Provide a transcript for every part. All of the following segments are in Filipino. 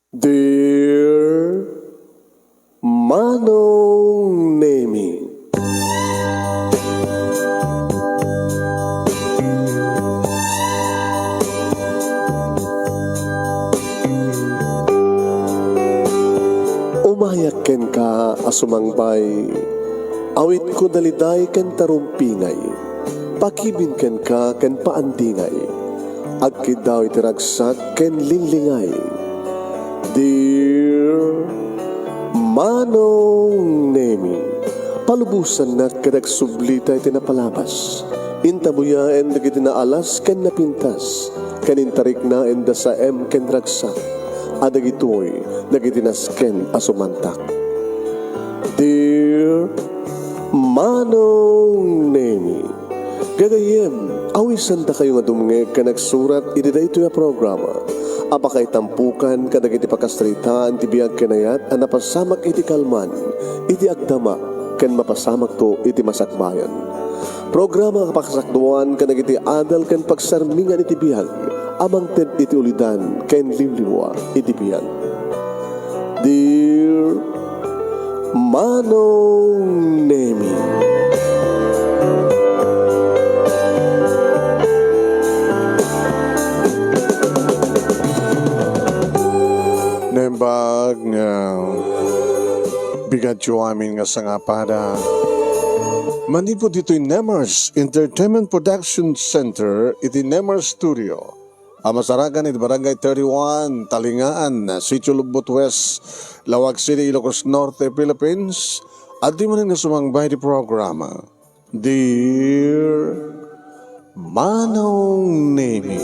Dear Manong Nemi, umayak ken ka asumangbay, awit ko daliday ken tarumpingay, pakibin ken ka ken paandingay, agkid daw itiragsak ken linglingay. Dear Manong Nemi, palubusan na kadag sublita iti napalabas. Intabuya en dagiti naalas ken napintas, kanintarik na en da sa ken ragsak, adagitoy dagiti nasken asumantak. Dear Manong Nemi, gagayem, awisan ta kayo nga dumngeg ka nagsurat iti daytoy a programa. Apakay tampukan kadagiti pakastrita ti biyag kenayat a napasamak iti kalman, iti agdama ken mapasamak to iti masakbayan. Programa kapakasakduan kadagiti adal ken pagsarmingan iti biyag, amang ted iti ulidan ken liwliwa iti biyag. Dear Manong Nemi, nembag nga bigat yo amin nga sangapada. Manipod dito'y Nemers Entertainment Production Center iti Nemers Studio. Amasaragan iti Barangay 31, Talingaan, Sitio Lubot West, Lawag City, Ilocos Norte, Philippines. At di mo rin nga sumangbay di programa. Dear Manong Nemi,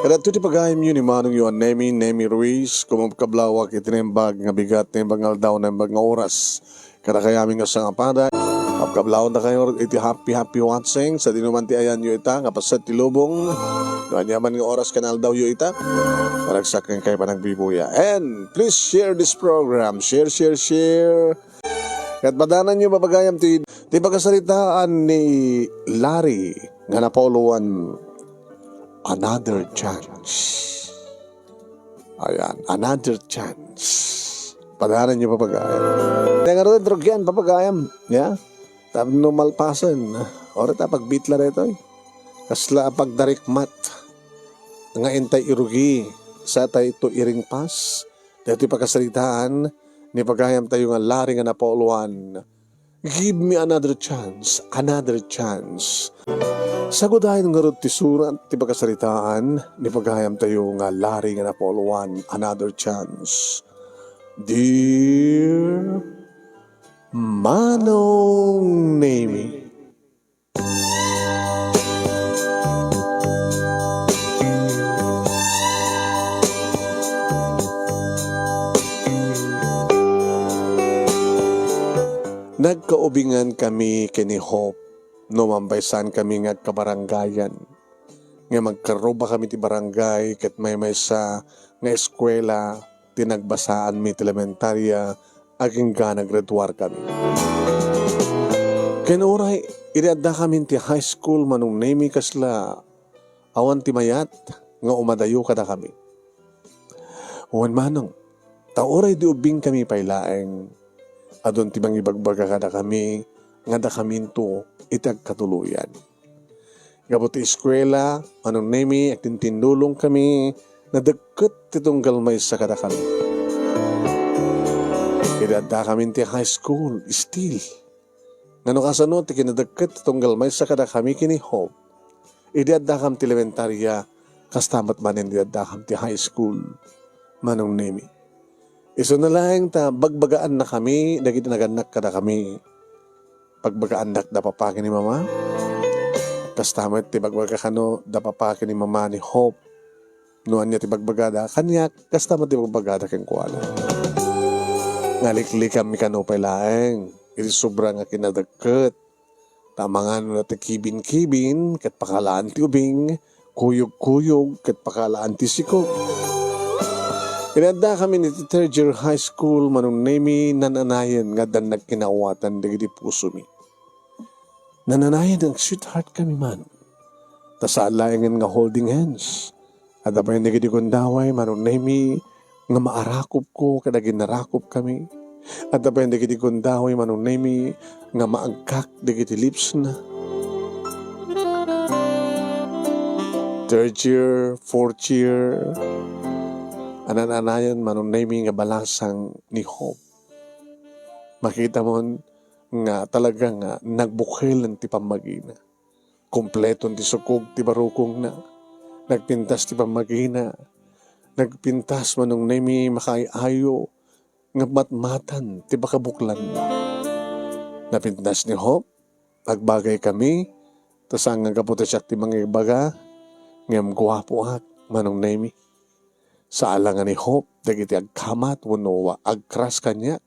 kada ito ti pagayam yun ni Manong yun Nemi Ruiz, kumabkablawak itinembag nga bigat nembag nga aldaw nembag nga oras. Kada kayaming nga sangapada, kapkablawak na kayo iti happy watching sa dinuman ti ayan yu ita, nga pasat ti lubong, ganyaman nga oras kanal daw yu ita, maragsak nga kayo pa nagbibuya. And please share this program, share. At madanan nyo mapagayam ti pagkasalitaan ni Larry nga napoluan, another chance. Ayan, another chance. Padahanan niyo papagayam. Kaya nga rin drogyan, papagayam. Yeah? Tapos numalpasan. Ora ta pagbitla rito. Kasla pagdarikmat. Nga intay irugi. Sa tayo ito iring pas. Dito pagkasalitaan. Ni pagayam tayo nga lari nga napauluan. Give me another chance. Another chance. Sagudahin nga rin ti surat, ti pagkasalitaan, ni paghayam tayo nga lari nga napoluan, another chance. Dear Manong Nemi, nagkaubingan kami kini Hope, numambaysan kami nga kabaranggayan. Nga magkaroba kami ti barangay ket may sa nga eskwela tinagbasaan mi ti elementarya aging ga naggraduar kami. Kenuray iriadda kami ti high school Manong Nemi kasla awan ti mayat nga umadayo kada kami. Uwan Manong, tauray di ubing kami pailaeng adon ti mangibagbaga kada kami nga da kaminto itag katuluyan. Gabuti eskwela, Manong Nemi, at tindulong kami na dagkat itong galmay sa kada kami. Idada kami ti high school, still. Nga no kasano, ti kinadagkat itong galmay sa kada kami kini Hope. Idada kami ti elementarya, kastamat manin idada kami ti high school, Manong Nemi. Iso na lang ta, bagbagaan na kami, dagiti naganak kada kami. Pagbagaan da papakin ni mama. Kastamat ti bagbaga kano da papakin ni mama ni Hope. Nuan niya ti bagbagada kanya kastamat ti bagbagada ken kuala. Ngaliklik kami kano pailaeng. Iti sobra nga kinadagket. Tamangan na ti kibin-kibin ket pakalaan ti ubing, kuyog-kuyog ket pakalaan ti sikog. Inanda kami ni third year high school Manong Nemi nananayan nga dan nagkinawatan dagiti puso mi. Nananayan ang sweetheart kami man. Tasalayangan nga holding hands. At apay hindi kiti kundaway, manunemi, nga maarakop ko, kada ginarakop kami. At apay hindi kiti kundaway, manunemi, nga maagkak, di kiti lips na. Third year, fourth year, ananayan, manunemi nga balasang ni Hope. Makita mo nga talaga nga nagbukhil ng ti pamagina. Kompleton ti sukog ti barukong na. Nagpintas ti pamagina. Nagpintas manong nemi makaayo nga matmatan ti bakabuklan na. Napintas ni Hope. Nagbagay kami. Tas ang kaputa siya ti mga ibaga. Ngam guwapo at manong nemi. Sa alangan ni Hope. Dagiti agkamat wano agkras kanya.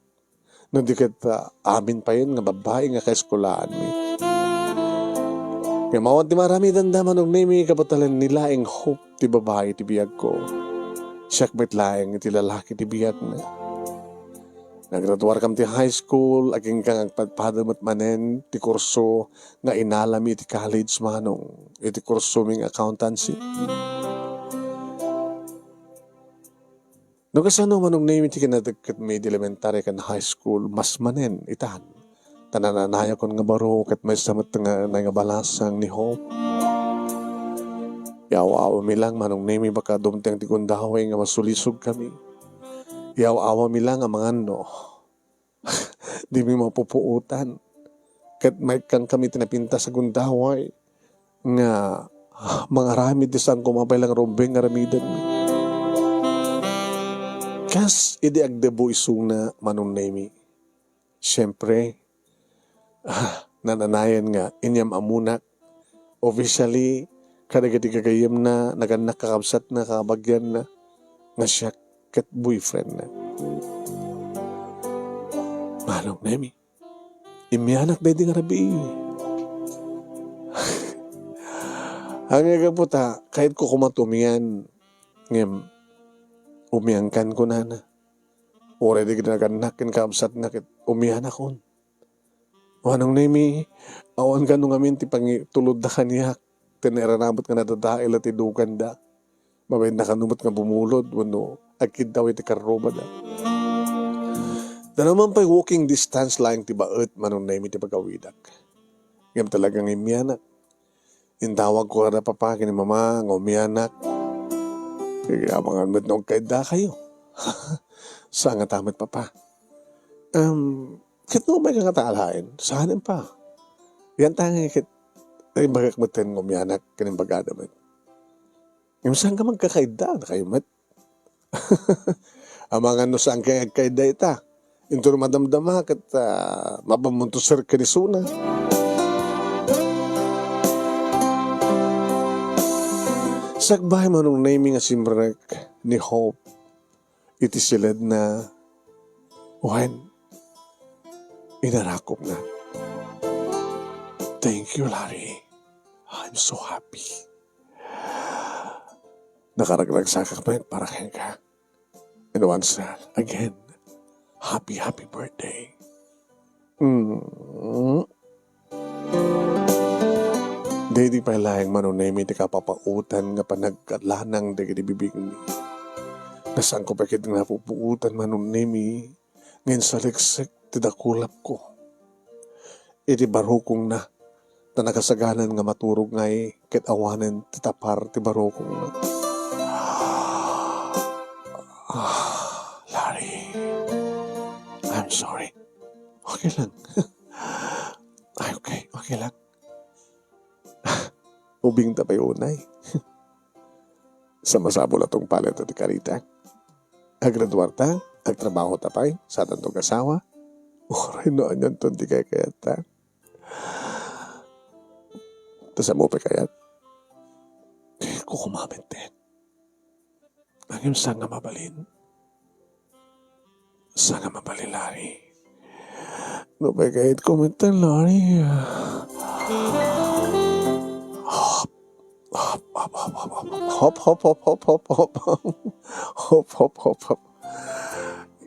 No di kita amin pa yun nga babae nga kaeskulaan mi. Kaya mawad di marami dandaman og nemi kapatalan nila ang Hope ti babae ti biyag ko. Siyak bet laeng ti lalaki ti biyag na. Nagraduar kam ti high school, aging kang agpadpadamat manen ti kurso nga inalami ti college manong iti kurso ming accountancy. No kasano manong name iti kinadagkat may elementary kan high school, mas manen itan. Tanananaya kon nga baro kat may samat nga balasang ni Hope. Yaw-awa mi lang manong name baka dumteng ti kundaway nga masulisog kami. Yaw-awa mi lang ang mga no. Di mi mapupuutan. Kat may kang kami tinapinta sa kundaway nga mga ramid isang kumapay lang rumbeng nga ramidan mi. Kas idi agdebo isung na manong nemi. Siyempre, nananayan nga inyam amunak. Officially, kadagiti kagayam na naganak kakabsat na kakabagyan na nga siya kat boyfriend na. Manong nemi. Imianak na di nga rabi. Ang nagaputa, kahit ko kumatumian, ngem, umiangkan ko na na. Already ginaganakin kaabsat na kit umihan akon. Wanong nemi, awan ka nung amin ti tulod na kaniyak. Tineranabot nga nadadail at idukan da. Mabay nakanumot nga bumulod. Wano, akid daw iti karoba da. Da naman pa'y walking distance lang ti baet manong nemi ti pagawidak. Ngam talagang imianak. Intawag ko kada papakin ni mama nga umianak. Kaya mga nung kaida kayo. Saan nga tamat pa pa? Kit no may kakatalain. Saan pa? Yan tangi kit. Ay magakmatan ng umianak kaning bagadaman. Yung saan ka magkakaida na kayo mat? Ang mga no saan kaya kaida ita. Ito na madamdama kat mapamunto sir kanisuna. Sakbay manong naming asimrek ni Hope. Iti silad na when inarakop na. Thank you, Larry. I'm so happy. Nakaraglag sa kakapit para kaya ka. And once again, happy birthday. Dedi pa lang manunay ti kapapautan nga panagkatlanang dagiti bibig mi. Nasaan ko pa kit nga pupuutan manunay mi ngayon sa liksik ti dakulap ko. Iti barukong na nakasaganan nga maturog ngay kit awanan ti tapar ti barukong na. Larry, I'm sorry. Okay lang. Ay, okay lang. Ubing tapay unay. Sa masabol atong palit at karita. Agraduar ta, agtrabaho tapay, sa tantong asawa. Oray noon yan ton di kaya kayat ta. Tasa mo pa kayat. Kukumamit din. Ang yung sanga mabalin. Sanga mabalin, Larry. No pa kayat kumitan, Larry. Hop.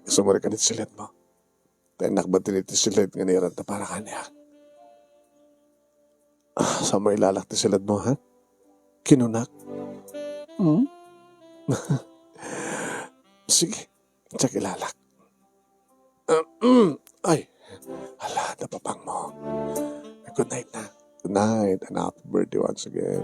Sumari ka nit silet mo. Tayo nakbatin iti silet nga niran ta para kanya. Sa mo ilalak ti silet mo, ha? Kinunak? Sige, tsak ilalak. Ay, hala, napapang mo. Good night na. Good night and happy birthday once again.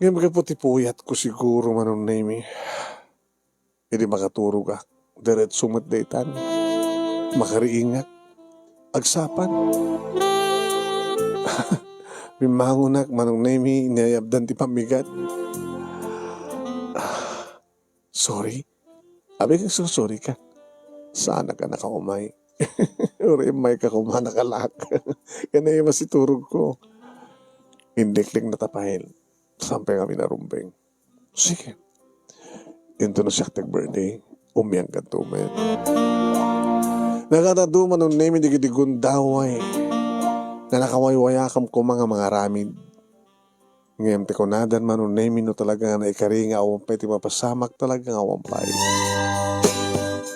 Ngayon magkaputi-puyat ko siguro manong name. Hindi makaturo ka. Diretso matdaytan. Makariingak. Agsapan. Mimangunak manong name. Inayabdan ti pamigat. Sorry. Abi kang sorry ka. Sana ka nakaumay. Uri may ka kumanakalak. Kanaya masiturog ko. Hindiklik na tapahil. Sampai kami narumbeng. Sige. Ito na siya birthday. Umiyang ka tumen. Nakataduman nung name di gidigundaway. Na nakawaywayakam ko mga ramid. Ngayon ti kunadan man nung name no talaga na ikaringa awampay ti mapasamak talaga awampay.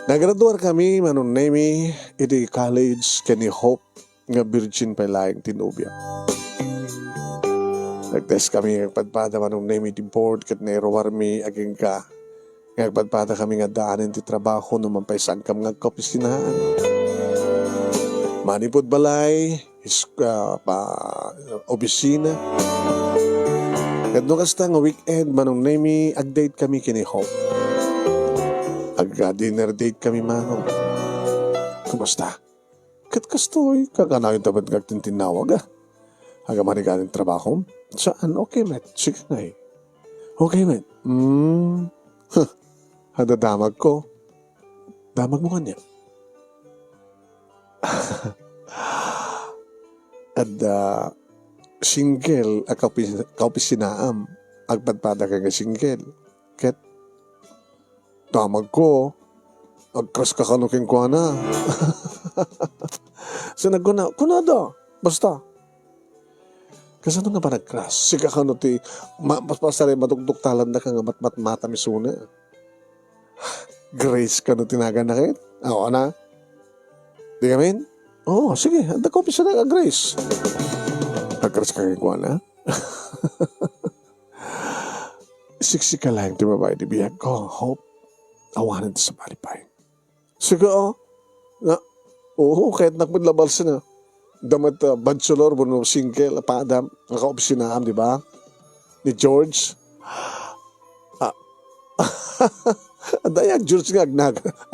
Nagraduar kami man nung name iti college kani Hope nga virgin pa laing tinubya. Nag-test kami ngagpadpada man nung name iti board kat nairowarmi aging ka. Ngagpadpada kami nga daanin ti trabaho no mampaysan kam ngagkaopisinahan. Manipod balay, opisina. Kat no kasta nga weekend manong name ag-date kami kini Hope. Dinner date kami manong. Kumusta? Kat kastoy, kakanayon tabat kagtintinawag Haga maniganin trabaho? Saan? Okay, met. Sige nga Okay, met. Hada damag ko. Damag mo kanya. At single, kaupisinaam. Agpadpada ka nga single. Ket, damag ko. Agkras kakanukin ko na. So nagkuna, kunada. Basta. Kasi ano nga ba nag-crash? Sika ka no ti, mas pasari matugtog talan na ka nga matmat mata misuna. Grace ka no tinaga na kit? Oo na? Di kamin? Oo, sige. Anda ko pisa na Grace. Nag-crash ka kikuha na? Siksi ka lang ti babae di biyag ko. Hope. Awanan ti sa malipay. Sige oo, kahit nakmadlabal na. Damat bachelor, buno single, padam, nakaopisinaam, di ba? Ni George. Dayag George nga,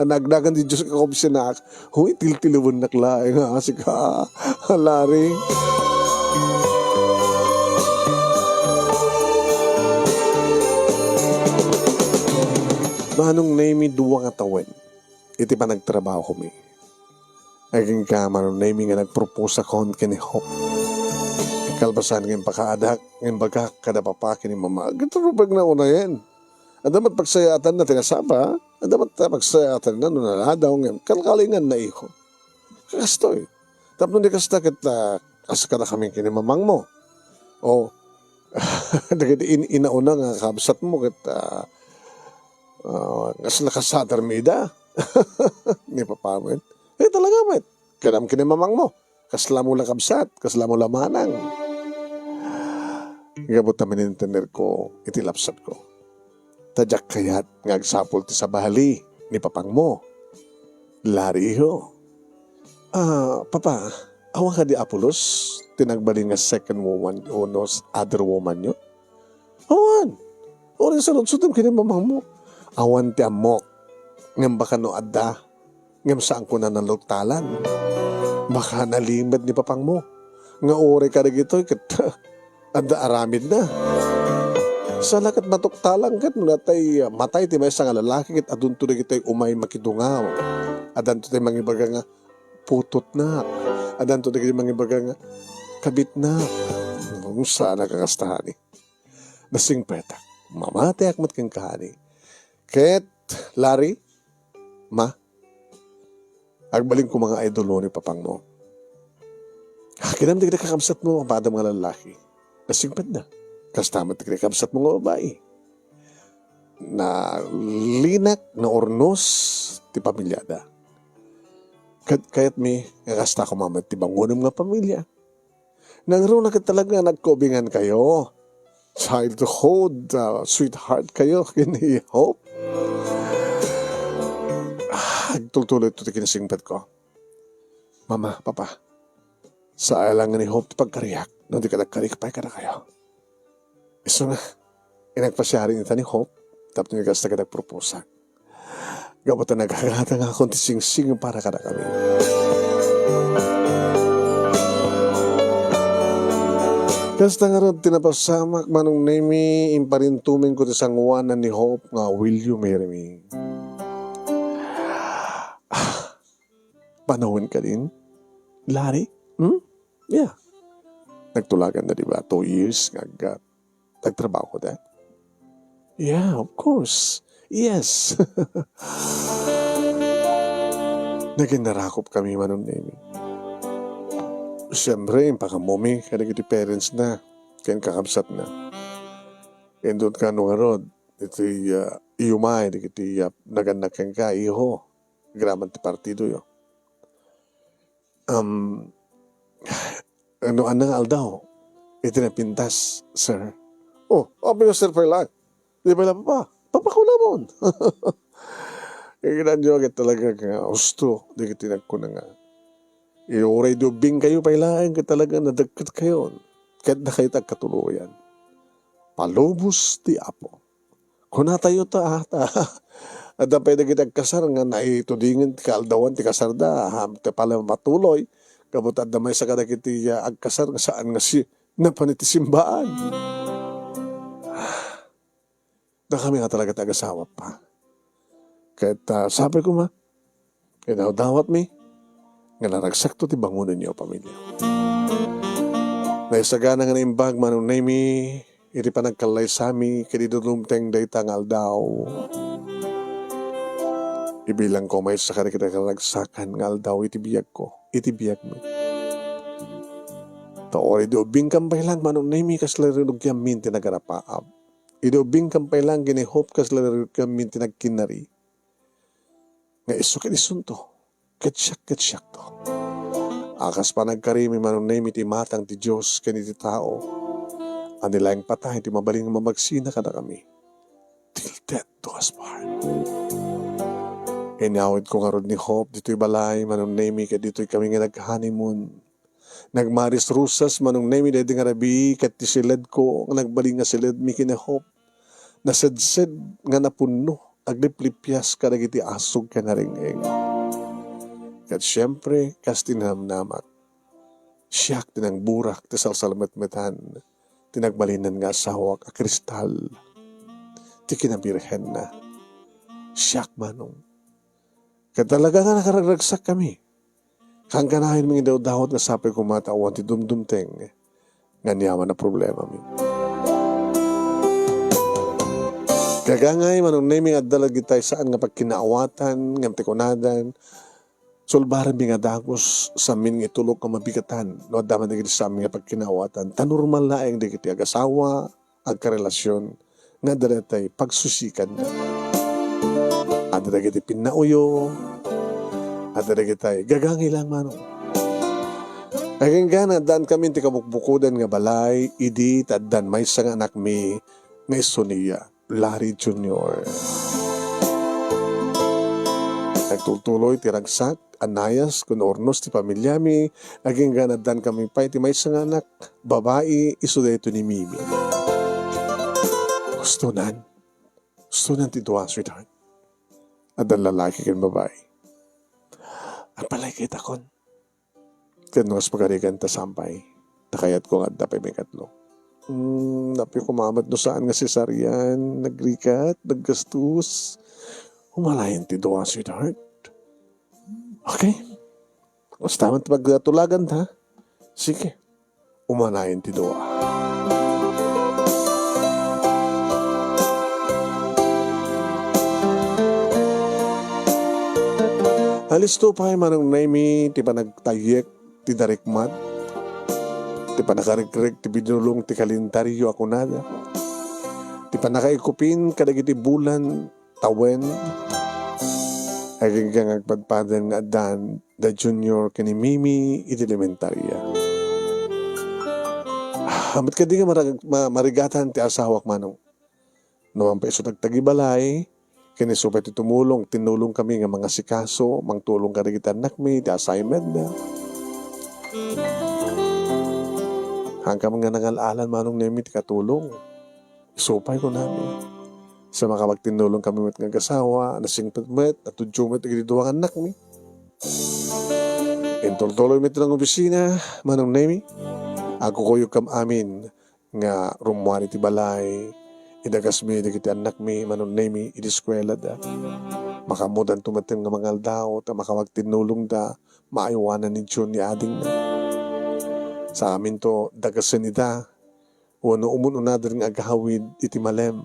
nagnagan di George kakaopisinaam. Huy, tiltilawin nakla, nga, sika, halari. Manong name duwa nga tawen. Iti pa nagtrabaho kami. Aging kaman name nga nagpropose akon kini Hope. Kalbasan ng pakaadak, ng baga kada papa kini mama. Gaturubag na una yan. Adamat pagsayatan na tinasaba, adamat pagsayatan na nunaladaw ng kalkalingan na iho. Kakastoy. Tapos di kasta kita kasakada kami kini mamang mo. O, inauna nga kabsat mo kita ngas nakasadar mida. Ni papa mo talaga met. Kanam kini mamang mo. Kasla mo lang kabsat. Kasla mo lamanang. Gabot namin intender ko. Itilapsat ko. Tadyak kayat ngagsapol ti sa bahali. Ni papang mo. Lari ho. Papa. Awang ka di Apolos. Tinagbalin nga second woman. O no, other woman nyo. Awan. O rin sa lutsutam kini mamang mo. Awan ti amok. Ngam baka no adda. Ngam saan ko na nalugtalan. Baka nalimad ni papang mo. Nga ore ka na gito, anda aramid na. Sa lakat matuktalang kat, natay matay ti may nga lalaki kit adun to na gito'y umay makidungaw. Adan to tayo mangibaga nga putot na. Adan to tayo mangibaga nga kabit na. Kung saan nakakastahan eh. Nasing petak. Mamatay akmat kang kahani. Ket, Larry, ma, agbaling ko mga idolo ni papang mo. Kinam di kakabsat mo ang bada mga lalaki. Nasingpad na. Kastamat di kakabsat mo nga babae. Na linak na ornos ti pamilyada. Kaya't mi, kakasta ko mamad ti bangunam nga pamilya. Nangro na ka talaga nagkobingan kayo. Childhood, sweetheart kayo, kini Hope. Tultuloy ito kinasingpet ko. Mama, papa, sa alangan ni Hope pagkariyak, no di ka nagkarikpay ka na kayo. Iso na, inagpasyarin ita ni Hope, tapos nga gasta ka nagproposa. Gabot na nagkakata nga akong tising-sing para ka na kami. Kasta nga ron tinapasamak manong nemi imparintuming ko sa sangwanan ni Hope nga will you marry me? Panahon ka din? Lari? Yeah. Nagtulagan na diba? 2 years nga nagtrabaho ko da? Yeah, of course. Yes. Naging narakop kami manong nemi. Siyempre, yung pakamomi, kaya naging parents na, kaya kakabsat na. And doon ka nung arod, ito'y iumay, ito'y naganak kang ka, iho, graman ti partido yo. Ano anang aldaw, ito na pintas, sir. Oh, api sir pa lang. Di ba lang pa? Papakula mo. Kaya kinadyo talaga nga, gusto, di kitinag ko na nga. Iuray dubing kayo pailain ka talaga nadagkat kayo. Kahit na kayo tagkatuluyan. Palubos di apo. Kung natayo ta ata. At dapay na kitagkasar nga naitudingin kaaldawan ti kasar da. Te pala matuloy. Kabutad na may sakada kiti agkasar nga saan nga si napaniti simbaan. Na kami nga talaga tagasawa pa. Kahit sabi ko ma. Kaya dawat mi. Nga naragsakto ti bangunan niyo pamilya. Naisagana nga na imbag manong nemi, iti pa nagkalay sami, kinidulumteng dayta nga aldaw. Ibilang ko may sakari kita kalagsakan nga aldaw, iti biyag ko, iti biyag mo. Taori di ubing kampay lang manong nemi kaslarinog yamin tinagarapaab. Idi ubing kampay lang ginihop kaslarinog yamin tinagkinari. Nga iso kinisunto. Katsyak to. Akas pa nagkarimi manong name iti matang ti Diyos kaniti tao. Anilang patay ti mabaling mamagsina ka na kami. Till death do us part. Inawid ko nga ron ni Hope dito'y balay manong name ka dito'y kami nga nag-honeymoon. Nagmaris rusas manong name dito nga rabi kat ti silid ko nagbaling nga silid mi kina Hope. Nasadsad nga napuno agliplipyas ka nagiti asog ka nga ring-eng. At siyempre, kas tinamnamat. Siyak tinang burak, tisal salamat-metan. Tinagbalinan nga asawak, a kristal. Ti kinabirhen na. Siyak manong. Kaya talaga nga nakaragsak kami. Kang ganahin mga daw-dawat nga sapi kumatawan ti dumdumteng. Nga niyaman na problema mi. Kaya ngay manong naming at dalagi tayo saan nga pagkinaawatan, nga tikunadan, sulbaran mi nga dagos sa amin nga itulog ka mabigatan. No, daman na sa amin nga pagkinawatan. Tanormal na ang di kiti ag-asawa, agkarelasyon, nga daratay pagsusikan na. At na kiti pinauyo, at na kiti gagangi lang manong. Aging gana, daan kami ti kabukbukudan nga balay, idi, taddan may sa nga anak mi, nga iso niya, Larry Jr. Nagtutuloy ti ragsak, anayas, kun ornos ti pamilyami, aging ganadan kami pa iti may sang anak, babae, iso dito ni Mimi. Gusto nan ti duwa, sweetheart. At ang lalaki kan babae. At palay kita kon. Kanuas pagarigan ta sampay, nakayat ko nga dapay may katlo. Napi kumamat no saan nga si Sarian, nagrikat, naggastus, humalayan ti duwa, sweetheart. Okay. Basta man pagtulagan ta. Sige. Umanayin ti duwa. Alis to pa manong naimi ti pa nagtayek ti darikmat. Ti pa nakarikrik ti binulong ti kalendaryo ako nada. Ti pa nakaikupin kadagiti bulan tawen. Aging kang agpadpadan nga dan the junior kini Mimi iti elementarya. Hamit ka di nga marigatan ti asawak manong. No ang peso nagtagibalay, kinisupay ti tumulong, tinulong kami nga mga sikaso, mangtulong ka rin kita anak mi, ti assignment na. Hanggang mga nangalalan manong nemi ti katulong. Isupay ko namin. Sa mga magtinulong kami met nga kasawa, nasingpet met, natudyo met, nagdiduwang anak mi. Intol-toloy met ng opisina, manong nemi. Ako koyo kam amin nga rumuan iti balay, idagas mi, dagiti anak mi, manong nemi, idiskwela da. Makamudan tumatim nga mga aldaw, ta makawagtinulong da, maaywanan ni John ni ading na. Sa amin to, dagasan ida, wano umununadar nga agahawid iti malem,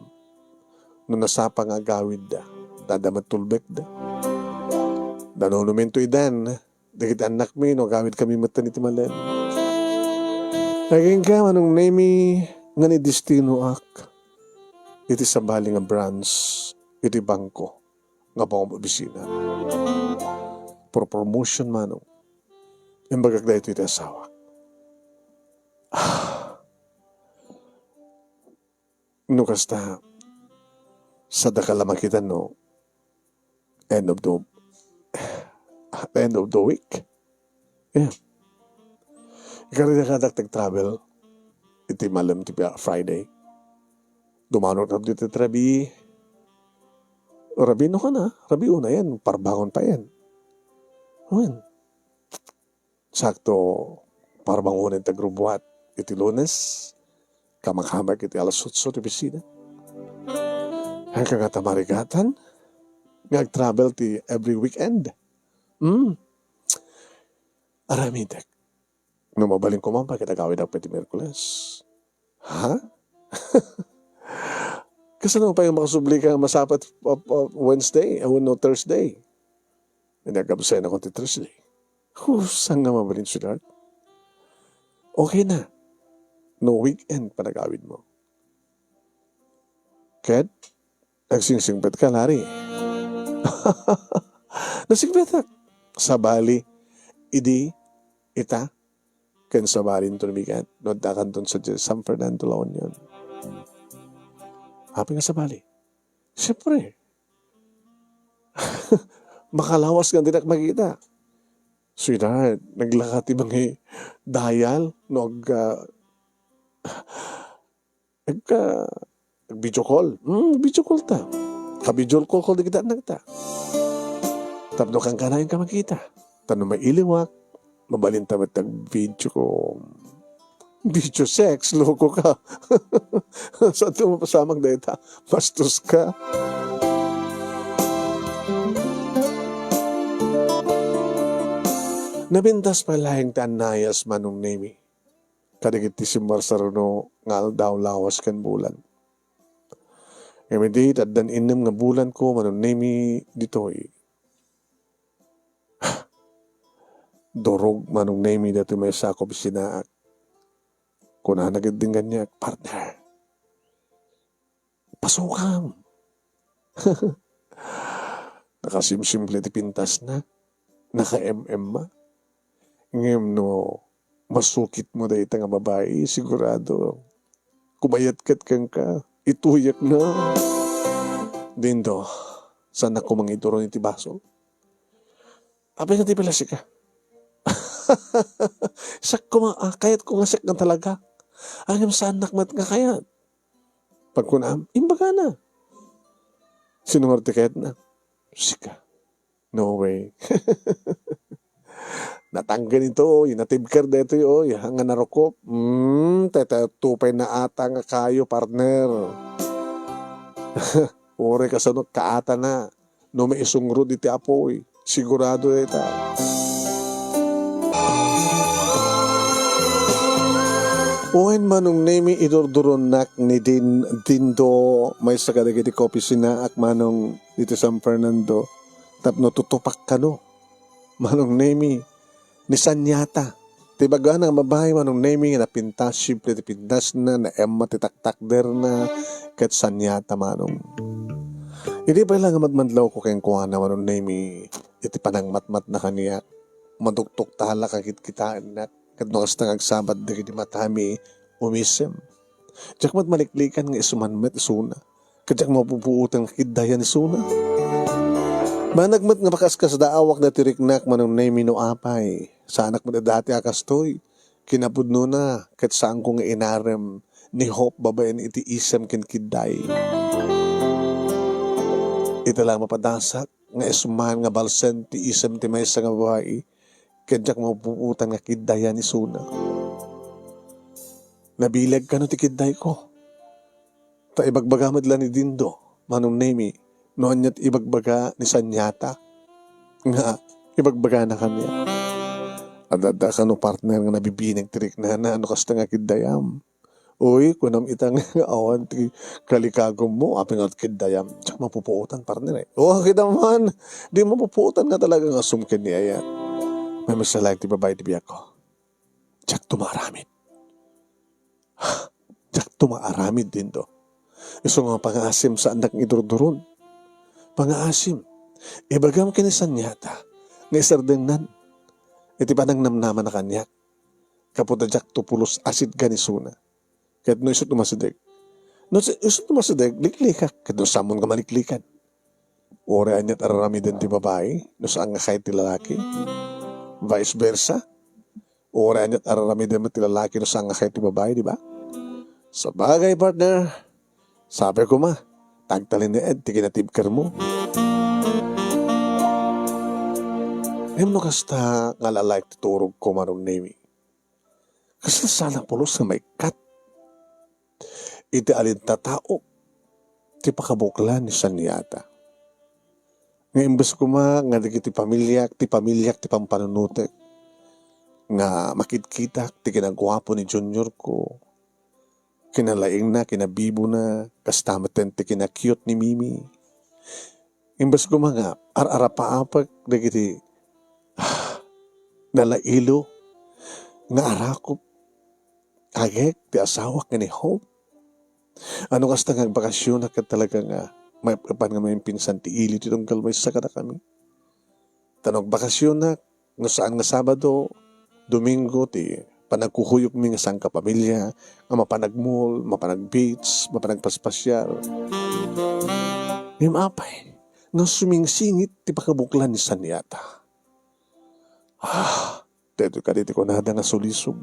no nasapa nga agawid da, dadamat tulbek da. Danonumento idan, dagiti anak mi, no agawid kami matan iti malem. Naging ka, manong nemi, nga ni destino ak, iti sabali nga branch, iti bangko, nga pang opisina. For promotion manong, yung bagagda ito iti asawa. No kasta, sa dakalamakita no, end of the week. Yeah. Ikaw rin nakadagtag travel, iti malam ti Friday. Dumanot na dito trabi. Rabi no ka na, rabi una yan, parbangon pa yan. Ayan. Sakto, parbangonin tagrubuhat, iti Lunes, kamakhamag iti alas 8 ti bisina. Ang kagatamarighatan, nag-travel ti every weekend. Aramitek. Nung mabaling ko man, pagkatagawin ako pati Merkules. Ha? Kasi naman pa yung makasubli ka masapat Wednesday, no Thursday. Nagkabusayan ako ti Thursday. Saan nga mabalin sweetheart? Okay na. No weekend panagawin mo. Kat, nagsingsingpet ka, Larry. Nasingpet ka. Sa Bali, ita, kan sa Balin tumikat, noddakan doon sa San Fernando La Union. Happy nga sa Bali. Siyempre. Makalawas ka din makita. Sweetheart, naglakati mga dial, video call. Video call ta. Ka-video call di kita nagta. Tapno kang kanayin ka makita. Tanong may iliwak, mabalin tamat video ko. Video sex, loko ka. Saan ito mapasamang data? Bastos ka. Nabintas pa lahing tanayas manong nemi. Kadigit ti simbal sa runo ngal daw lawas kan bulan. Ngayon at dan inem nga bulan ko manong nemi ditoy. Dorog manong nemi dito may sakop sinaak. Kuna nagad din ganyak, partner. Pasukam. Nakasimsimple ti pintas na. Naka-MM ma. Ngayon no, masukit mo da itang babae, sigurado. Kumayat kat kang ka, ituyak na. Dindo, sana ko mang ituro ni Tibaso? Apay nga ti pala ka. Sak ko kayat ko nga sak na talaga. Angam sa anak mat nga kayat. Pagkunam, imbaga na. Sinungarte kayat na. Sika. No way. Natanggan ito, inatibker dito yung hanga narukop. Teta tupay na ata nga kayo, partner. Ore kasanot, kaata na. No may isungrod iti apoy. Sigurado dito. Uwen manong nemi idurduron nak ni Dindo may sakadagiti kopi sinaak manong dito San Fernando. Tapno tutupak ka no. Manong nemi ni Sanyata. Tibaga nga mabahay manong nemi na pintas, simple ti pintas na emma ti taktakder na kat Sanyata manong. Hindi pa lang madmadlaw ko kayong kuha na manong nemi iti panang matmat na kaniya. Maduktok tala kakit kitaan na kat no kasta ngagsabat di matami umisem. Diyak mat maliklikan nga isumanmet isuna. Kadyak mapupuutan nga kidayan isuna. Managmat nga makaskas daawak na tiriknak manong name no apay. Sa anak mo na dati akastoy. Kinapudno na kat saan ko nga inarem ni Hope babayan iti isem ken kiday. Ito lang mapadasak nga isuman nga balsen ti isem ti maysa nga babae. Kadyak mapuputan nga kidayan isuna. Nabilag ka no ti kiday ko. Ta ibagbagamad lang ni Dindo, manong name noon niya't ibagbaga ni Sanyata. Nga, ibagbaga na kanya. Adada ka no partner nga nabibinag tirik na ano kasta nga kidayam. Uy, kunam itang awan ti kalikagom mo, aping at kidayam. Tsak mapupuutan partner eh. Oo, kita man. Di mapupuutan nga talaga nga sumkin ni Ayat. May masalag ti babae ti biyak ko. Tsak tumaaramid. Tsak tumaaramid din do. Iso nga pang-asim sa anak ng idurduron. Pang-asim. Ibagam kinisan yata. Nga isardengnan. Iti panang namnaman na kanyak. Kaputadyak tupulos asid ganisuna. Kahit no isot tumasideg. No isot tumasideg, liklikak. Kahit no samon ka maliklikan. Ore anyat araramiden ti babae. No saan nga kahit ti lalaki. Vice versa. Ore anyat araramiden mo ti lalaki. No saan nga kahit ti babae, di ba? Sa bagay, partner. Sabi ko ma, tagtalin ni Ed, tikinatibkar mo. Ngayon no kasta nga lalike titurog ko manong name. Kasta sana pulos nga may kat. Iti alin tatao. Ti pakabuklan ni Sanyata. Nga imbes ko ma, nga ti pamilyak, ti pampanunutek. Nga makitkitak, ti kinagwapo ni Junior ko. Kinalaing na, kinabibo na, kastamaten ti kinakyot ni Mimi. Imbes ko mga ararapaapag, dagiti nalailo, nga arakop, agek, ti asawak nga ni Hope. Ano kasta nga bakasyon na talaga nga, may kapan nga may pinsan ti ili titong kalmay sa kada kami. Tanog bakasyon na, nga saan nga Sabado, Domingo, ti panagkuhuyok mi nga sang kapamilya, nga mapanagmall, mapanagbeach, mapanagpaspasyal. Ngayon apay, nga sumingsingit ti pakabuklan ni Sanyata. Dito ka dito ko nada nga sulisog.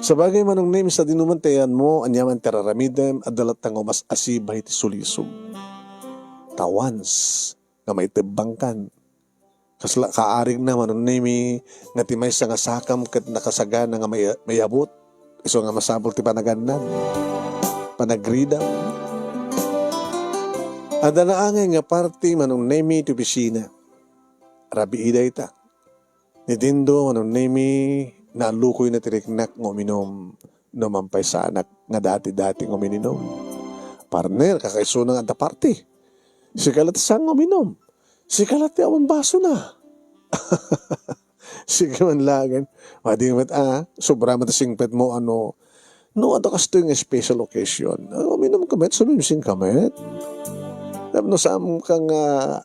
Sa bagay manong name sa dinumantayan mo, anyaman teraramidem, adalat nga mas asibay ti sulisog. Tawans, nga maitibangkan. Kasla kaarig na manong name, nga timay sa nga sakam kat nakasagana nga mayabot. Iso nga masabol ti panaganan. Panagridam. Adalaangay nga party manong name ti opisina. Rabi ida ita. Ni Dindo manong name, nalukoy na tiriknak ng uminom numampay sa anak nga dati-dati ng uminom. Partner, kakaiso na nga da party. Si kalat sang uminom. Si kalat awang baso na. Sige man lagan. Madi nga sobra matasingpet mo ano. No, ato kasto yung special occasion. Uminom ka met, sumimsing ka met. No, saan kang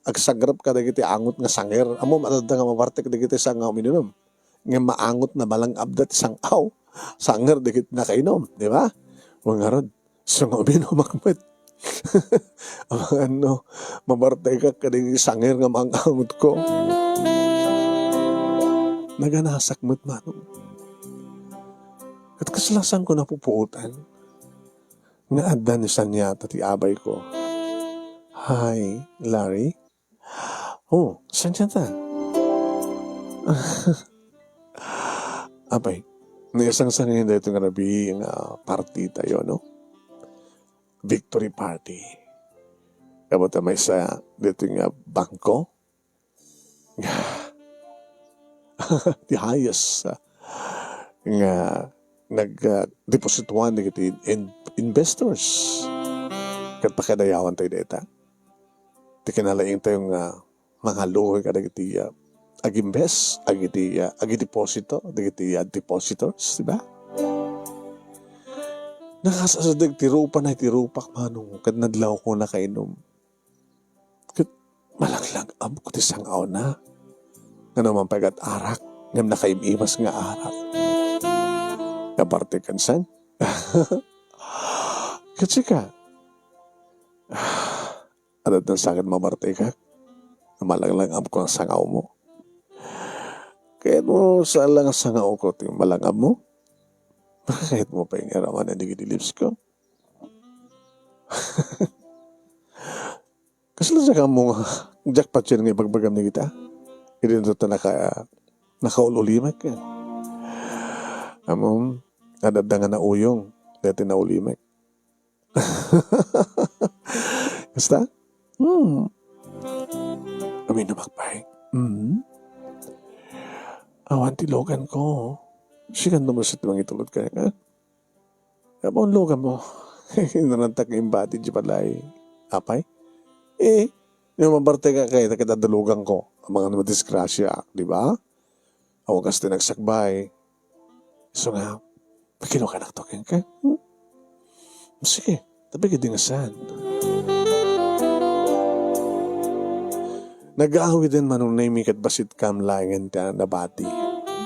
agsagrap ka dagiti angot nga sanger. Amo matanda nga mabartek dagiti sang uminom. Nga maangot na balang abdat isang aw. Sanger dagiti nakainom. Di ba? Mga rod. So nga uminom akmet. Ang mabartay ka kadagiti sanger nga maangot ko. Naganasak mo't manong. At kasalasan ko napupuutan. Nga adda ni Sanyata ti abay ko. Hi, Larry. Oh, Sanyata. Abay, naisang sangin dito nga nabi nga party tayo, no? Victory party. Kabata may sa dito nga bangko. Di hayas nga nag-deposituan na kiti investors. Kat pakadayawan tayo dita. Ti kinalaing tayo nga mga luhoy kada kiti ag-invest, ag-deposito, kiti depositors, di ba? Nakasasadag tirupa na tirupak manong kad nadlaw ko na kainom. Kat malaglag ko ti sangaw na. Nga naman pagat arak, ngam nakaimimas nga arak. Kaparte kan san? Kasi ka, ano ng sakit mabarte ka? Malanglang ko ang sangaw mo. Kaya mo saan lang ang sangaw ko ito yung malangam mo? Kahit mo pa yung arawan na digidilips ko. Kasi lang sa mo jackpot yun ng ibagbagam na kita. Hindi na ito nakaulimak ka. Among, nadadangan na uyong. Dati na ulimak. Basta? Amin na magpay. Awan tilogan ko. Sikan naman sa timang itulod ka. Kapon logan mo. Nanantak yung bati di palay. Apay? Yung mabarte ka kayo, nakitadalugan ko. Ang mga naman disgrasya, di ba? Ako kasi nagsakbay. So nga, pagkino ka naktokin ka? Sige, tabi ka dingasan. Nag-aawi din manunay kat basit kam langan ta na bati.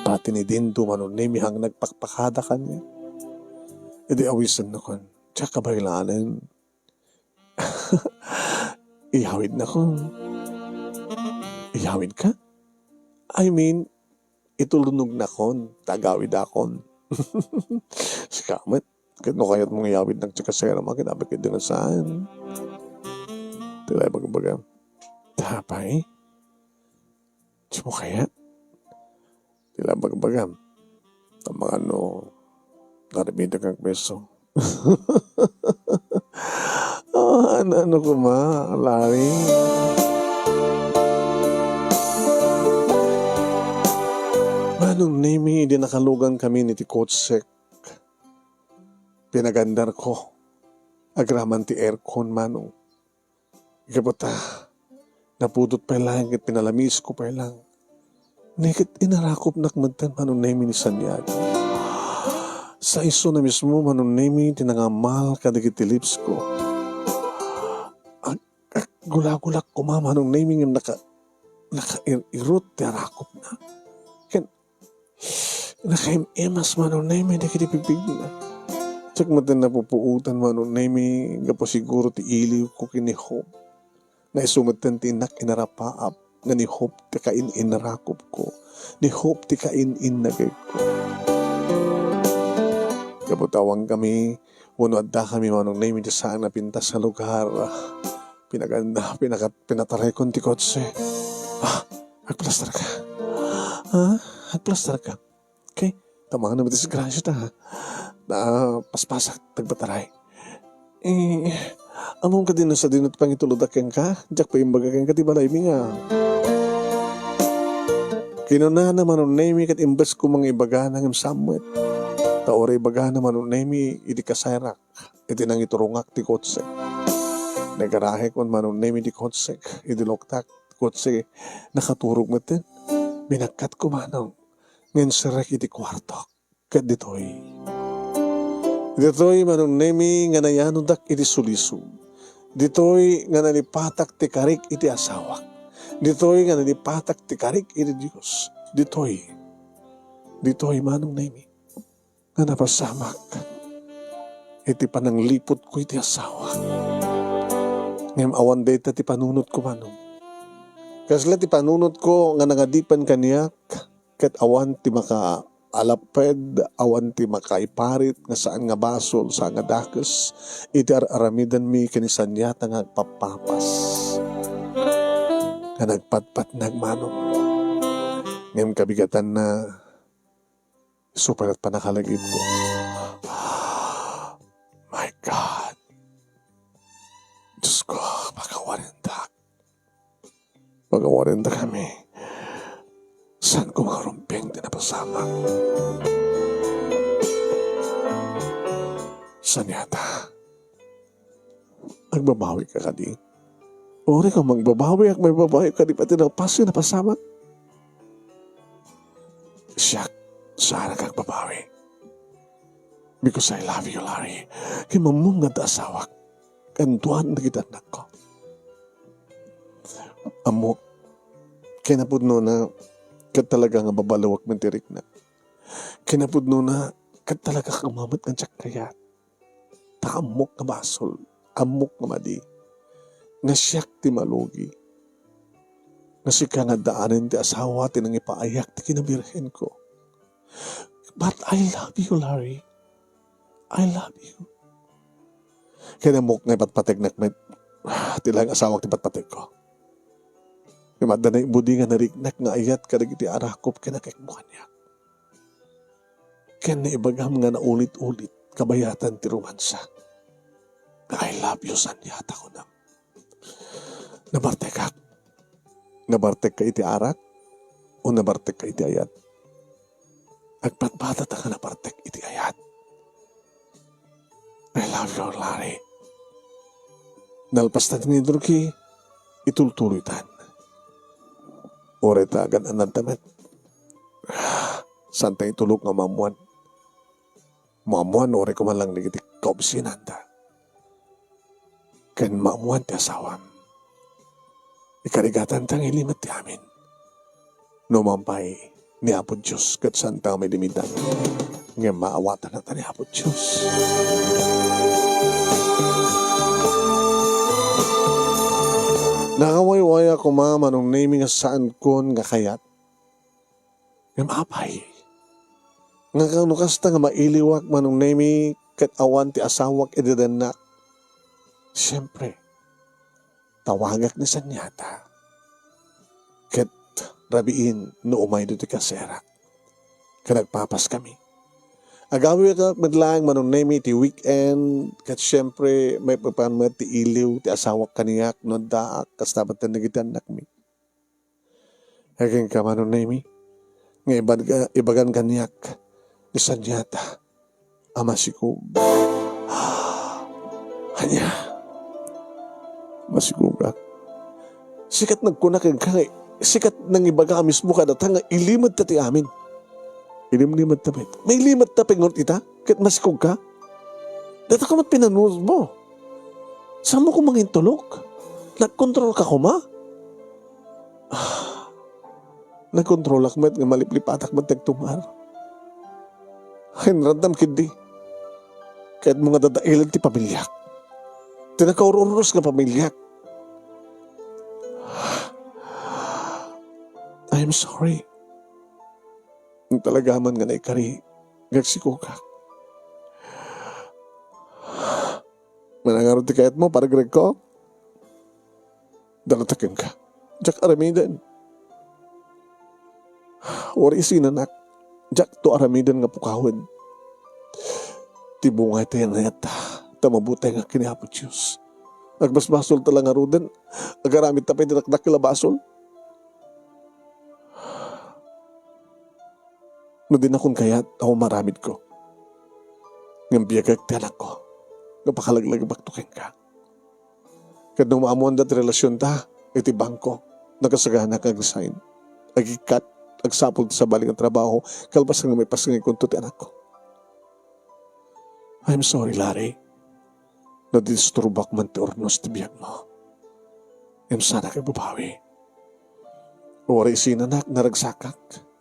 Bati ni Dindo manunay hang nagpakpakada kanya. E di awisan na kon. Tsaka bailanan. Ihawid na kon. Ihawid ka? I mean, itulunog na kon. Tagawid akon. Sikamat. Kano kaya't mong ihawid ng tsikasera makinabakid din saan. Tilay baga. Tapay? Tsimo kaya? Tila bagam. Ang naribida kang beso. Ano ko Larry? Manong name hindi nakalugan kami ni ti Coach Sek. Pinagandar ko. Agraman ti aircon manong. Ikapata. Napudot pa lang, pinalamis ko pa lang. Nekit inarakop nakmantan manong name ni Santiago. Sa iso na mismo manong name tinangamal kadagiti lips ko. Gulak-gulak ko manong name yung naka-irot tiarakop na. Naka-emas manong name dagiti pipig na. Tsak matan na pupuutan manong name gapo siguro ti iliw ko kinihop. Na isumatan ti inak inarapaap nga ni hope ti kain inarakop ko. Ni hope ti kain inagay ko. Kaputawang kami, wano adda kami manong name di saan na pintas sa lugar. Pinataray kon ti kotse. Agplastar ka. Agplastar ka. Okay? Tamangan naman ti disgrasya ta. Paspasak, tagbataray. Among ka din sa dinot pang ituludakin ka, jak pa yung bagakan ka, tibalay mi nga. Kinuna naman ang name kat imbes ko mga ibaga ng samwet. Taore ibaga naman ang name, idi kasayrak, iti nang iturungak ti kotsek. Nagarahe kon man ang name di kotsek, idi loktak, kotsek, nakaturog matin. Binagkat ko manong, ngayon sarek iti kwarto, kat ditoy. Ditoy manong name nga nayanudak iti sulisog. Ditoy nga nanipatak ti karik iti asawak. Ditoy nga nanipatak ti karik iti Diyos. Ditoy manong name nga napasamak iti pananglipot ko iti asawak. Ngayam awan data ti panunot ko manong. Kasla ti panunot ko nga nangadipan kaniyak kat awan ti alaped, awan ti makaiparit nga saan nga basol, saan nga dakes, iti aramidan mi kanisan yata nga papapas. Nga nagpatpat nagmanong. Ngayon kabigatan na super at panakalagip ko. My God. Diyos ko, pagawarinda kami. Saan ko mga rumpeng tinapasama? Saan yata? Magbabawi ka di? Ori ka magbabawi at may babawi ka di pati nalpasin na pasama? Siyak, saan kang babawi? Because I love you, Larry. Kimamong nga asawak. Kantuan na kita anak ko. Amok, kinapudno na kat talaga nga babalawak mentirik na. Kinapudno na Kad talaga kang mamat ng tsak kayat. Taamok na basol. Amok na madi. Nga siyak ti malugi. Nga si ka nga daanin ti asawa ti nang ipaayak ti kinabirhen ko. But I love you, Larry. I love you. Kaya namok nga ipatpatig na tilang asawak ti patpatig ko. Kamada na ibudi nga narignak nga ayat kadag iti arakop kinakikmuhan niya. Kaya naibagam nga naulit-ulit kabayatan ti romansa. I love you, sanyata ko na. Nabartek ka. Nabartek ka iti arak o nabartek ka iti ayat? Agpatbata ta ka nabartek iti ayat. I love you, Larry. Nalpas na tinidor ki, itultulutan. Ore tagan anantamet. Santa itulog nga mamuan. Mamuan ore ko man lang nagiti kaobsinanda. Ken mamuan ti asawam. Ikarigatan tang ilimat ti amin. Numampay ni Apo Diyos kat santa may limitan. Nga maawatan na ta ni Apo Diyos. Nakawaywaya ko manong naming nga saan kon nga kayat. Nga maapay. Nga kanukas ta nga mailiwak manong naming kat awan ti asawak edidanak. Siyempre, tawagak ni sanyata. Kat rabiin no umay do ti kaserak. Kanagpapas kami. Agawi ka madlang manong name ti weekend. Kat siyempre, may papanmat ti iliw ti asawak kaniyak no daak kastabat na nagitanak mi. Haking ka manong name nga ibagan kaniyak ni sanyata. Ama si Kub. Hanya. Masiguga. Sikat nagkunak ka sikat nang ibaga mismo ka datang ilimad ta ti amin. Ilimad ta pet. May limad ta pengon ita ket masikog ka. Data ka mat pinanus mo. Saan mo ko mangintulok? Nagkontrol ka kuma? Nagkontrol akmat nga maliplipatak mat tagtumar. Hinradam kindi. Kahit mga dadailan ti pamilyak. Tinakaururos nga pamilyak. I'm sorry. Ang talagaman nga naikari, gagsiko ka. Manangarot ti kayat mo para greg ko? Dalatakin ka. Jack aramidan. Or isinanak. Jack to aramidan nga pukawin. Tibungay tayo na yata. Tamabutay nga kinihapo Diyos. Agbasbasol talang arudan. Agaramit tapay dinakdak kila basol. No din akong kayat, ako maramid ko. Ngam biyagag ti anak ko. Napakalaglag baktukin ka. Kad nung maamuan dat relasyon ta, iti bangko, nagasagana kag-resign. Agikat, agsapod sa baling ang trabaho, kalbas nga may pasangay kunto ti anak ko. I'm sorry, Larry. Nadistrubak man ti ornos ti biyag mo. Em sana kay babawi. Uri isinanak naragsakak.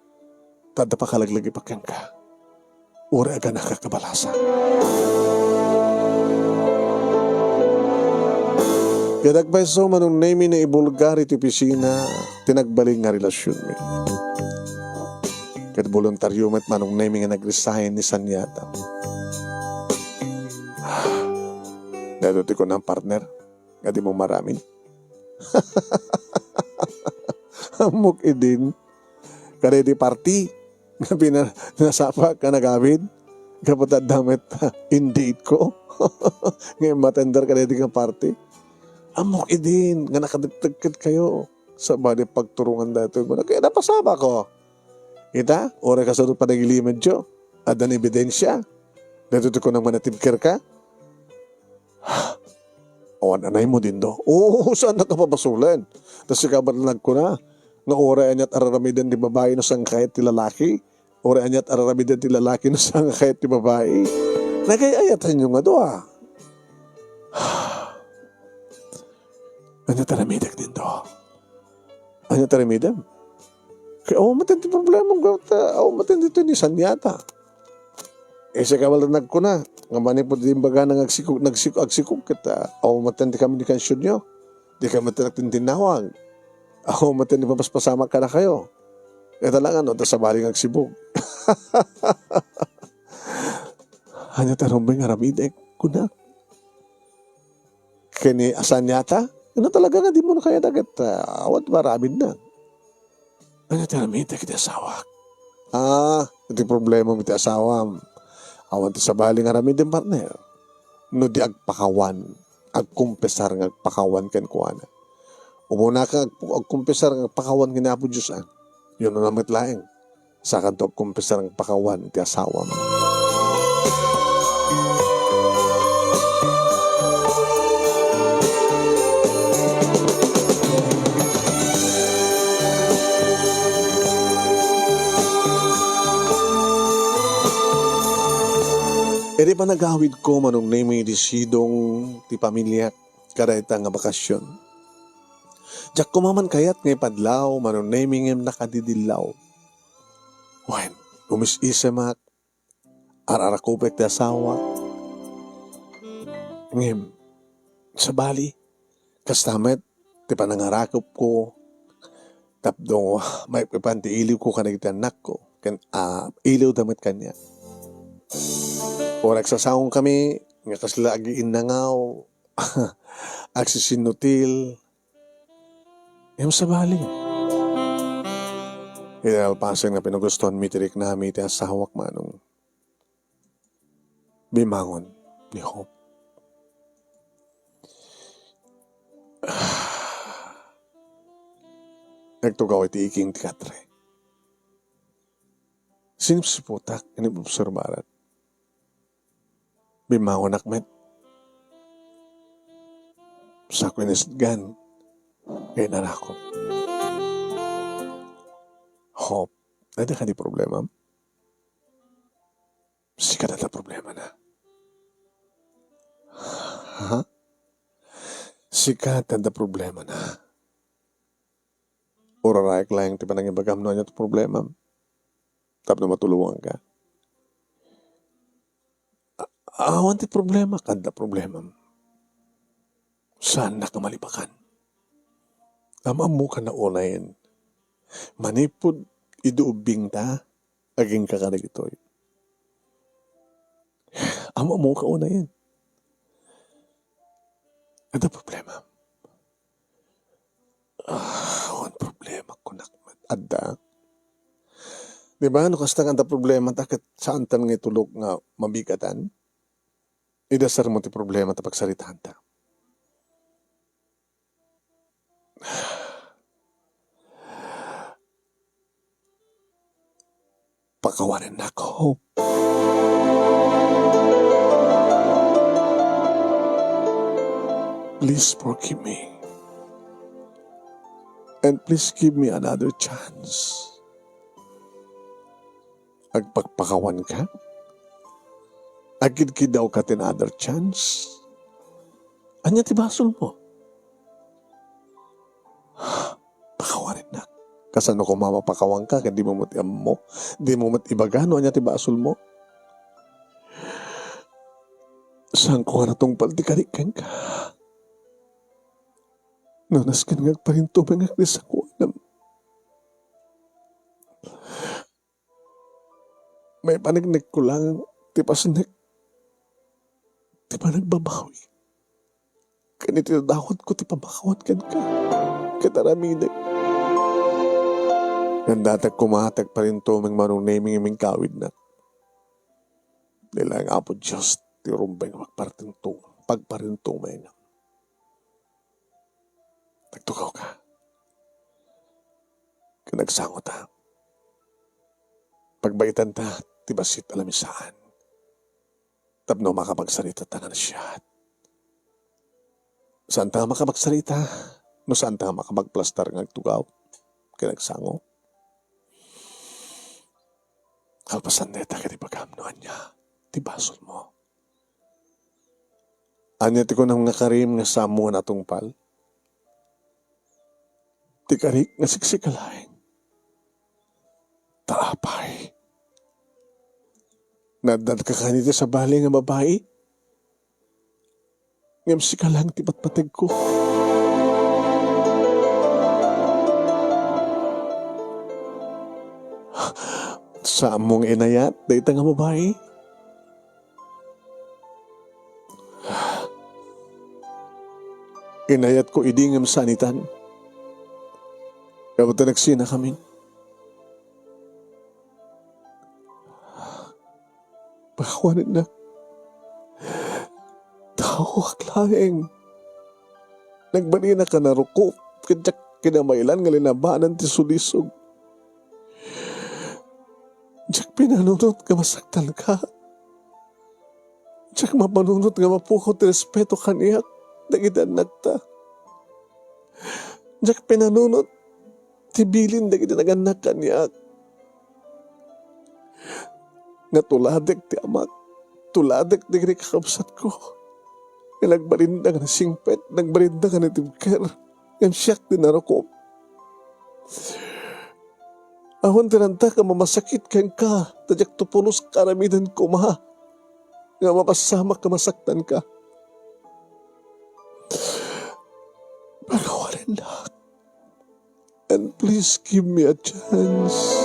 Tada pa kalaglagi pakyan ka. Uri aga nakakabalasa. Gadagbayso manong name na ibulgar iti opisina, tinagbaling nga relasyon mi. Kat voluntaryo met manong name nga nag-resign ni Sanyata. Naduti ko ng partner, nga di mo maraming. Amok idin. Kaya di party. Nga pinasapa ka nagawid. Kapatid damit in-date ko. Ngayon matender ka di ka party. Amok idin. Nga nakadagtagkad kayo. Sa bali pagturungan dito. Kaya napasama ko. Kita? Ora ka sa doon panagiliman dyo. Adan ebidensya. Naduti ko ng manatibker ka. Awan anay mo din do. Oo, saan nakapapasulan? Tapos ikabalag ko na. Nga ora anyat araramidan di babae no sang kahit ti lalaki. Ora anyat araramidan ti lalaki no sang kahit ti babae. Nagayayatan nyo nga do ah. Anyat aramidag din do. Anyat aramidan. Kaya matindi problema. Matindi ito ni Sanyata. Isa kawalanag ko na. Nga manipod din baga nang agsikog kita. O matan di komunikasyon nyo. Di ka matan nagtintinawag. O matan di papaspasama ka na kayo. Ito lang ano, sa baling agsibog. Hanya tarong may ngaramidek ko na. Kini asan yata? Ano talaga nga di mo na kaya dagat. Awat marabid na. Hanya taramidek iti asawa. Iti problema mo iti asawam. Awan ti sa baling ngaramid din partner. No di agpakawan. Agkumpesar ng agpakawan ken kuana. Umuna ka agkumpesar ng agpakawan ken Apo Diyos an. Yun na namit laeng. Sa kanto agkumpesar ng agpakawan iti asawam. Eri pa nagawid ko manong may desidong ti pamilya karayta nga bakasyon. Diyak kumaman kayat ngay padlaw manong namingem nakadidilaw. Wen, umis-isamak, ararakupek ti asawa. Ngem, sa bali, kastamet, ti panangarakop ko, tapdo may pipanti iliw ko kanagiti anak ko, iliw damit kanya. O nagsasawang kami, nga kasla agiin nangaw, agsisinutil, yung sa bali. Inalpasan nga pinugustuhan mitirik na mi iti asawak manong bimangon ni Hope. Nagtugaw iti iking ti Katre. Sinipsiputak, inipobserbarat. Bimangon akmet. Sa kwinisgan, kaya narakot. Hope, nada ka di problema? Sika na problema na. Ha? Sika na problema na. Urarayak lang ti panangibagam no niya problema. Tapos na matulungan ka. Awan ti problema, kada problema. Saan na kamalipakan? Ama mo ka na unayin. Manipod iduubing ta, aging kakanig ito'y. Ama mo ka unayin. Kada problema. Awan problema ko nakmat. Adda. Diba, ano kasta kanta problema takit saan tan nga itulog nga mabigatan? Idasar mo ti problema ta pagsaritahan ta. Pakawarin na ako. Please forgive me. And please give me another chance. Agpagpakawan ka? Agid daw ka another chance? Anya ti basol mo? Pakawarin na. Kasano ko mamapakawang ka, kaya di mo matiam mo, di mo matibagano, anya ti basol mo? Saan ko na itong paltikarikan ka? Nanas ka nga pa rin tumingak ni sa kuwanam. May panignig ko lang, ti pasnik. Di ba nagbabawi? Kaniti nadakot ko, ti pamakawat kan ka. Kataraminig. Nandatag kumatag pa rin to, mang manong naming iming kawid na. Nilang Apo Diyos, ti rumbay nga pagparinto may nga. Nagtukaw ka. Kanagsangot ha. Pagbaitan ta, ti basit alamisaan. Tapno makapagsalita tanan siya. Saan ta makapagsalita? No saan ta makapagplastar ng tugaw? Kinagsango. Kalpasan neta ka di pagamnoan niya. Ti basol mo. Anya ti ko nang nakarim nga samo na tungpal. Ti karik nga siksikalain. Taapay. Nadan ka kanito sa bali nga babae. Ngam si ka lang ti patpatag ko. Sa among inayat, dayta nga babae. Inayat ko idingam sanitan. Kabuta nagsina kami. Pakawanin na. Tao aklaeng. Nagbali na ka na ruko. Kadyak kinamailan nga linabanan ti sulisog. Diyak pinanunod nga masaktan ka. Diyak mapanunod nga mapukot ti respeto kaniyak. Dagidan nagta. Diyak pinanunod tibilin dagidan naganak kaniyak. Nga tuladek ti amak. Tuladek digri kakabsat ko. Nga nagbalinda nga na singpet. Nagbalinda nga na tibker. Nga siyak din naroko. Ahon tinanta ka mamasakit kang ka. Tadyak tupulos karamidan ko ma. Nga mapasamak ka masaktan ka. Pagawarin lang. And please give me a chance.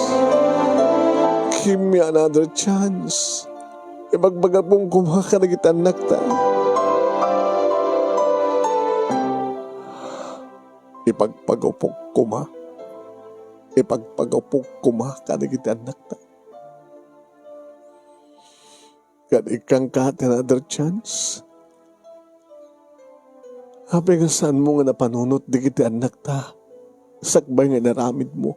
Give me another chance. Ibagbaga pong kumaka na gitanak ta. Ipagpagupok kuma. Ipagpagupok kuma ka na gitanak ta. Kad ikang ka another chance. Habi nga saan mo nga napanunot di kita anak ta. Sakbay nga naramid mo.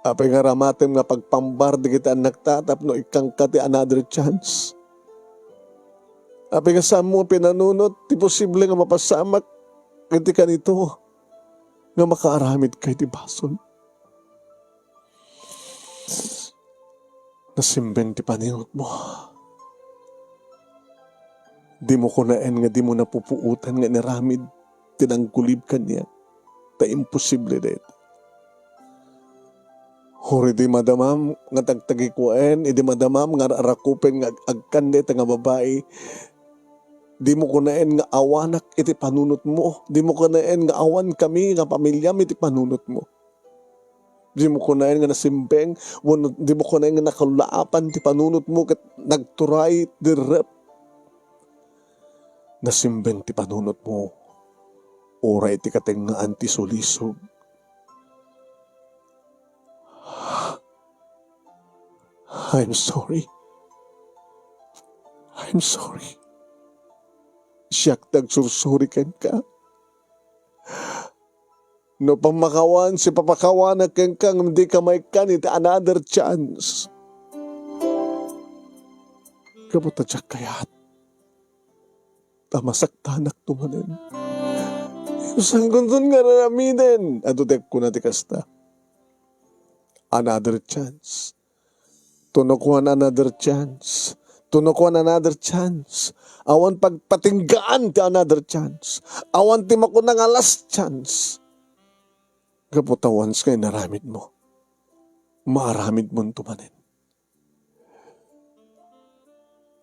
Habi nga ramatem nga pagpambar di kita anak ta. Tapno ikang ka another chance. Habi nga saan mo pinanunot. Di posible nga mapasamak. Ganti ka nito. Nga makaaramid kay di bason. Nasimbeng ti paningot mo. Di mo kunain nga di mo napupuutan nga niramid. Tinangkulib ka niya. Ta imposible din. Huri di madamam nga tagtagikuan. Di madamam nga rakupen nga agkande nga babae. Di mo kunain nga awanak iti panunot mo. Di mo kunain nga awan kami nga pamilyam iti panunot mo. Di mo kunain nga nasimbeng. Di mo kunain nga nakalaapan iti panunot mo. Kat nagturay di rep. Nasimbeng ti panunot mo. Oray ti katengaan ti sulisog. I'm sorry. I'm sorry. Siyak tagsursuri ken ka. No pamakawan si papakawan na ken ka hindi ka may kanit another chance. Kabuta siya kayat. Tamasaktanak tumanin. Sanggun dun nga naramiden. Adutek ko na ti kasta. Another chance. Tunukuan another chance. Tunukuan another chance. Awan pagpatinggaan ti another chance. Awan ti makunang last chance. Kaputa once kay naramid mo. Maaramid mo tumanin.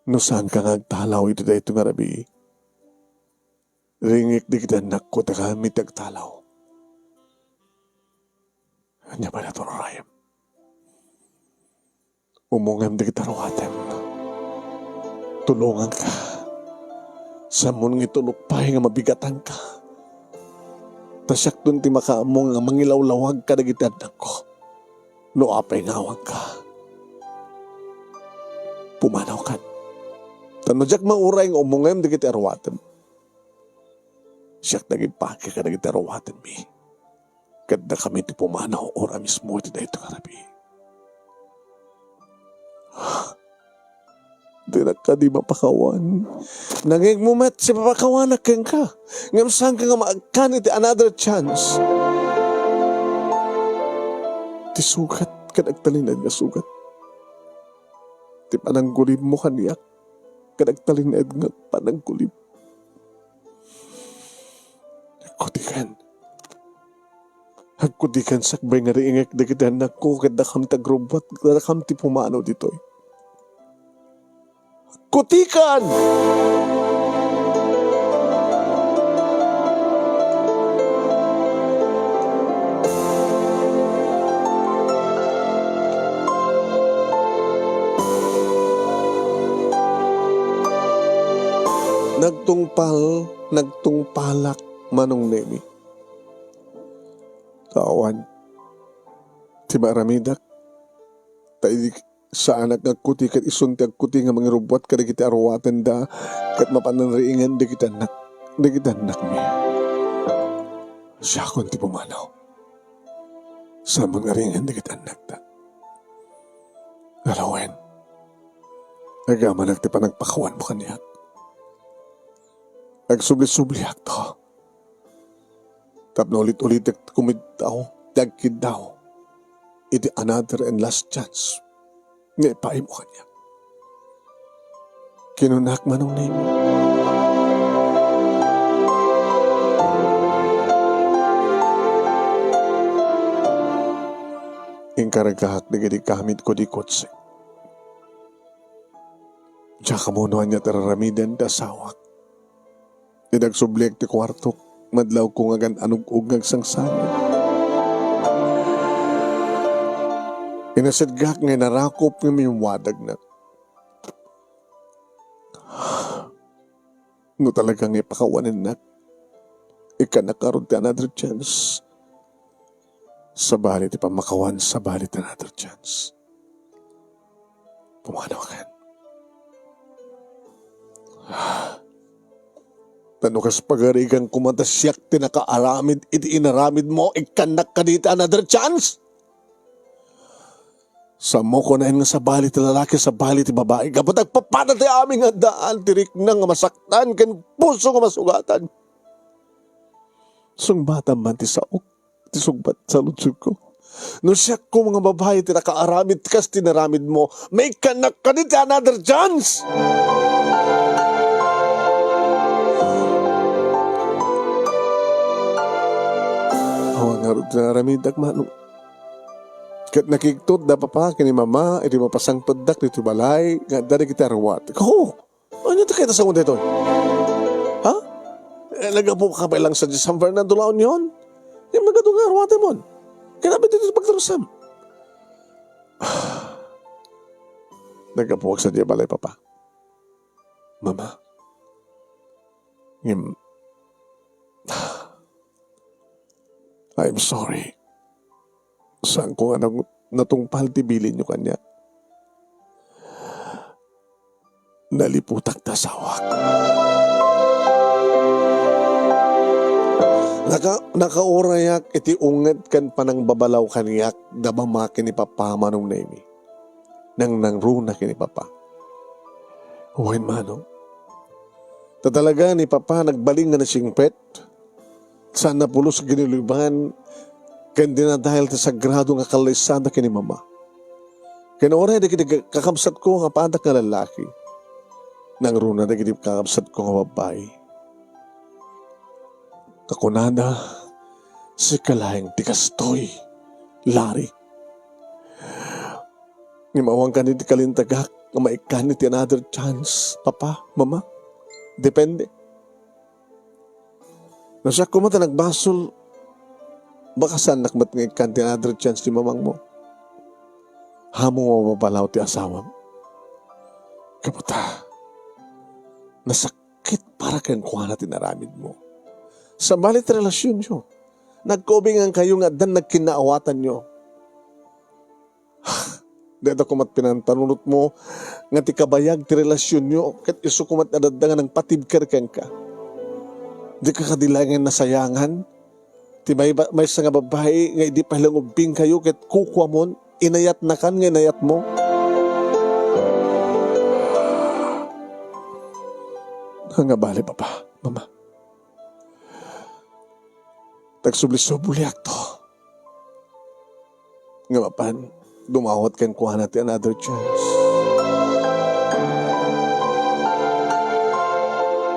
No saan ka ngagtalaw ito da ito nga rabi. Ringik di kita nakko ta kami tagtalaw. Anya ba na ito rayam? Umungam di kita ruwatem. Tulungan ka. Sa munong itulupay nga mabigatan ka. Tasyak dun ti makaamong nga mangilawlawag ka na kita nakko. Luapay ngawag ka. Pumanaw ka. Tanodyak mauray nga umungam di kita ruwatem. Siyak naging pake ka naging tarawatan mi. Kada kami ti pumanaw ora mismo iti dahito karabi. Di na ka di mapakawan. Nanging mumet si papakawan na keng ka. Ngam saan ka nga maagkan iti another chance. Ti sugat ka nagtalinad nga sugat. Ti pananggulib mo kaniyak. Ka nagtalinad nga pananggulib. Kutikan. Agkudikan sakbay nga riingek dagitan ko ket dakam tagrobot dakam ti pumanaw ditoy. Kutikan! Nagtungpalak manong nemi. Tawan, ti maramidak, tayo sa anak nagkuti kat isunti agkuti nga mangirubot kada kita arwatan da kat mapananriingan da kita nak mi. Siya kon ti pumanaw. Sa mangaringan da kita anak da. Galawen, agaman ti panagpakawan mo kaniya. Nagsubli-subli to. Tapno ulit-ulit kumid daw, dagkid daw. Iti another and last chance. Nga ipaay mo kanya. Kinunak manong name. Ingkaragahak na gadi kamit ko di kotse. Diya kamunuan niya tararamidan da sawak. Nagsublik ti kwarto, madlaw ko nga gan anug-ug ngagsangsangin. Inasadgak nga narakop nga may wadag na. No talagang ipakawanin na. Ika nakaroon ti another chance. Sa balit ipamakawan sa balit another chance. Pumanaw ka. Tanukas pagarigang kumatasyak tinakaaramid iti inaramid mo ikanak ka dito another chance. Sa mo ko na nga sa bali ti lalaki sa bali ti babae kapag agpapada ti aming handaan tirik na nga masaktan kan puso nga masugatan. Sungbatan man ti saok ti sugbat sa lutsug ko. No siya ko mga babae ti nakaaramid kas tinaramid mo may kanak ka dito another chance. Narod na ramidak manong. Kat nakiktot da papa kini mama, iti mapasangtod dak dito balay, nga dari kita rawat. Ko, ano ito kita sa mundo ito? Ha? Lagapo ka pa lang sa San Fernando La Union? Yung magadong nga rawat mo. Kaya dito pagtarusam. Nagapuwag sa diya balay papa. Mama. I'm sorry. Saan ko nga natungpal tibilin nyo kanya? Naliputak na sawak. Nakaurayak iti unget kan panang babalaw kaniyak dabama kini papa manong naimi. Nang nangruna kini papa. Huwin manong. Tatalaga ni papa nagbaling nga na siyang pet. Saan na pulos giniliban kan dinadahil ta sagrado nga kalaysada kini mama. Kaya oray na kakamsat ko nga paandak nga lalaki. Nang runa na kakamsat ko nga babae. Kakunada si kalayang tikastoy, lari. Ngimawang ka ni kalintagak nga maikan ni another chance, papa, mama. Depende. Nasa kumata nagbasol, baka saan nakmat nga ikan ti another chance ni mamang mo. Hamo mo mabalaw ti asawa mo. Kaputa, nasakit para kan kuha na tinaramid mo. Sa balit relasyon nyo, nagkobingan kayo nga dan nagkinaawatan nyo. Dito kumat pinantanunot mo, nga ti kabayag ti relasyon nyo, kat iso kumat nadadangan ng patibker ka. Di ka kadilangan nasayangan. Ti may sa nga babae nga hindi pa lang ubing kayo ket kukwa mo, inayat na kan nga inayat mo. Nga bali papa, mama. Tagsubli-subli akto. Nga mapan, dumawat kan kuha natin another chance.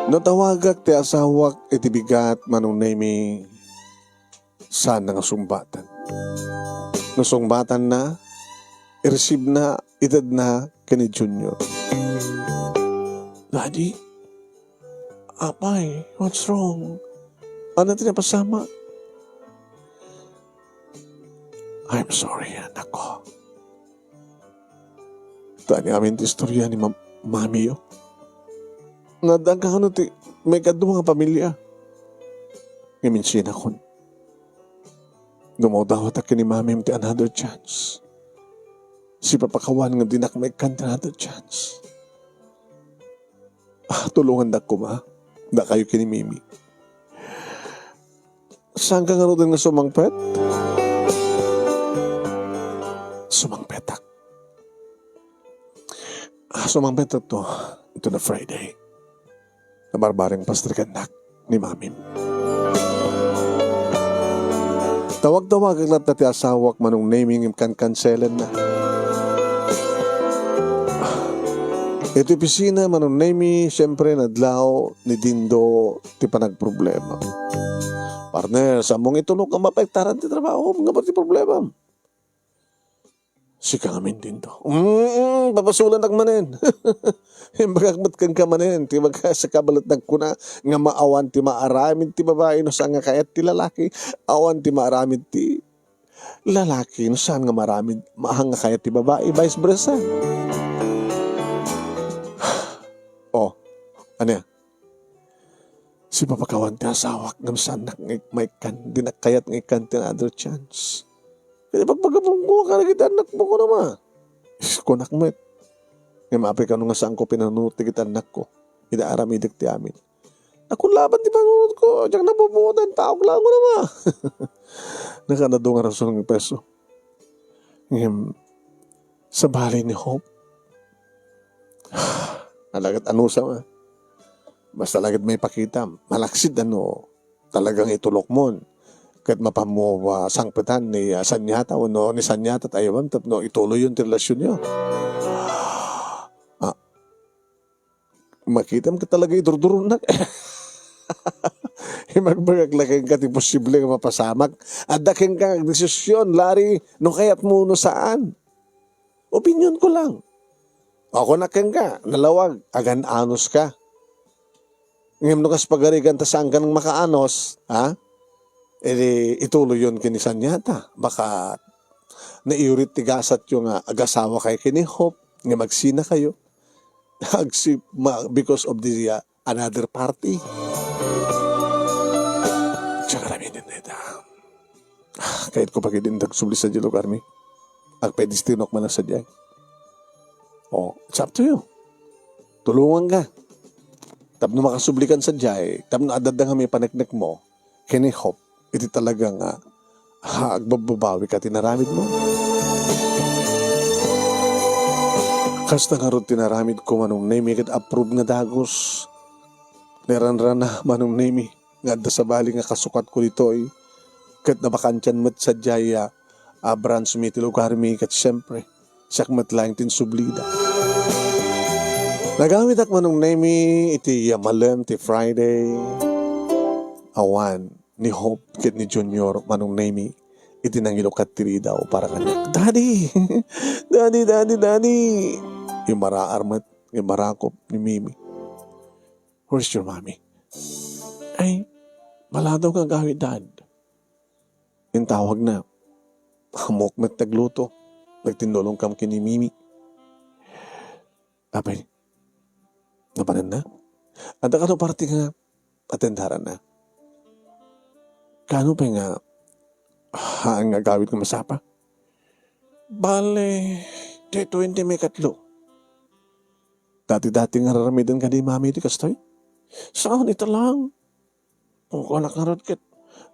No tawagak ti asawak iti bigat manong naimi Saan na nga sumbatan? Nasumbatan na, i-receive na, edad na, kani Junior. Daddy, apay, what's wrong? Ano tinapasama? I'm sorry, anak ko. Tani amin ti istorya ni mami yo. Nadagka ano ti, may kadto mga pamilya. Ngamin sina kon. Dumawdawat ak ni mami ti another chance. Si papakawan nga dinak may another chance. Tulungan dak ko ma. Da kayo kini Mimi. Saan ka nga rin nga sumangpet? Sumangpetak. Sumangpetak to. Ito na Friday. Nabarbaring pastrikandak ni Mami. Tawag-tawag ang lahat na asawak manong naming kan kanselan na. Ito pisina manong nami, siyempre nadlaw ni Dindo ti panagproblema. Partner, sa mong itulog ang mapektaran ti trabaho, mga pati problema. Si kamin Dindo. Papasulan ak manen. Bagakmat kang kamanen, ti magka sa kabalat nagkuna, nga maawan ti maaramin ti babae, no saan nga kayat ti lalaki, awan ti maaramin ti lalaki, no saan nga maaramin, maahang nga kayat ti babae, vice versa. Oh, ano yan? Si papakawan ti asawak ng sanak may kan, dinakayat ng ikan ti another chance. Kaya pagpagabong ko, karagit anak mo ko naman. Kunak mo it. Ngayon maapi ka nung nga saan ko pinanuti kita anak ko. Inaaramidik ti amin. Ako laban ti pangunod ko. Diyak nabubuotan, taok lang ko naman. Nakanado nga rason ng peso. Ngayon, sa balay ni Hope, alagat anusa ma. Basta lagad may pakita. Malaksid talagang itulok mo. Kahit mapamuwa sangpetan ni Sanyata o ni Sanyata tayo man tapno ituloy yung relasyon niyo. Makita mo ka talaga idurdurun na. Magbagaglagay ka ti posible nga mapasamak. At daking ka desisyon, Larry, no kaya't mo no saan. Opinion ko lang. Ako nakeng ka, nalawag, agan anos ka. Ngayon no kas pagarigan ta saan ka ng makaanos, ha? Ituloy yun kinisan yata. Baka naiurit tigasat yung agasawa kay kini Hope, nga magsina kayo. Because of the another party. Tsaka namin din neta. Kahit ko pagidindag subli sa lugar mi. Ang pedestinok man sa diyan. Oh, it's up to you. Tulungan ka. Tapno makasublikan sa jay, tapno adad nga may paneknek mo, kini Hope, iti talagang agbababawi ka tinaramid mo. Kasta nga ron tinaramid ko manong name, kat approve nga dagos. Neran-ran na manong name, nga da sa bali nga kasukat ko dito ay, kat nabakansyan mat sa jaya, branch miti lugar mi, kat siyempre, siyak matlang tin sublida. Nagamit ak manong name, iti yamalem, ti Friday, awan, ni Hope, kit ni Junior, manong name, iti nangilukat tiri daw para kanya. Daddy! Daddy! Yung maraarmat, yung marakop ni Mimi. Where's your mommy? Ay, wala daw nga gawin, Dad. Yung tawag na, hamok met nagluto, nagtindulong kam kini Mimi. Apay, napanan na? At ako party nga, atendaran na. Kano pa nga, ang agawid ng masapa? Bale, di 20 may katlo. Dati-dati nga raramidan ka di mami di kastoy. Saan ito lang? Kung anak nga rin kit,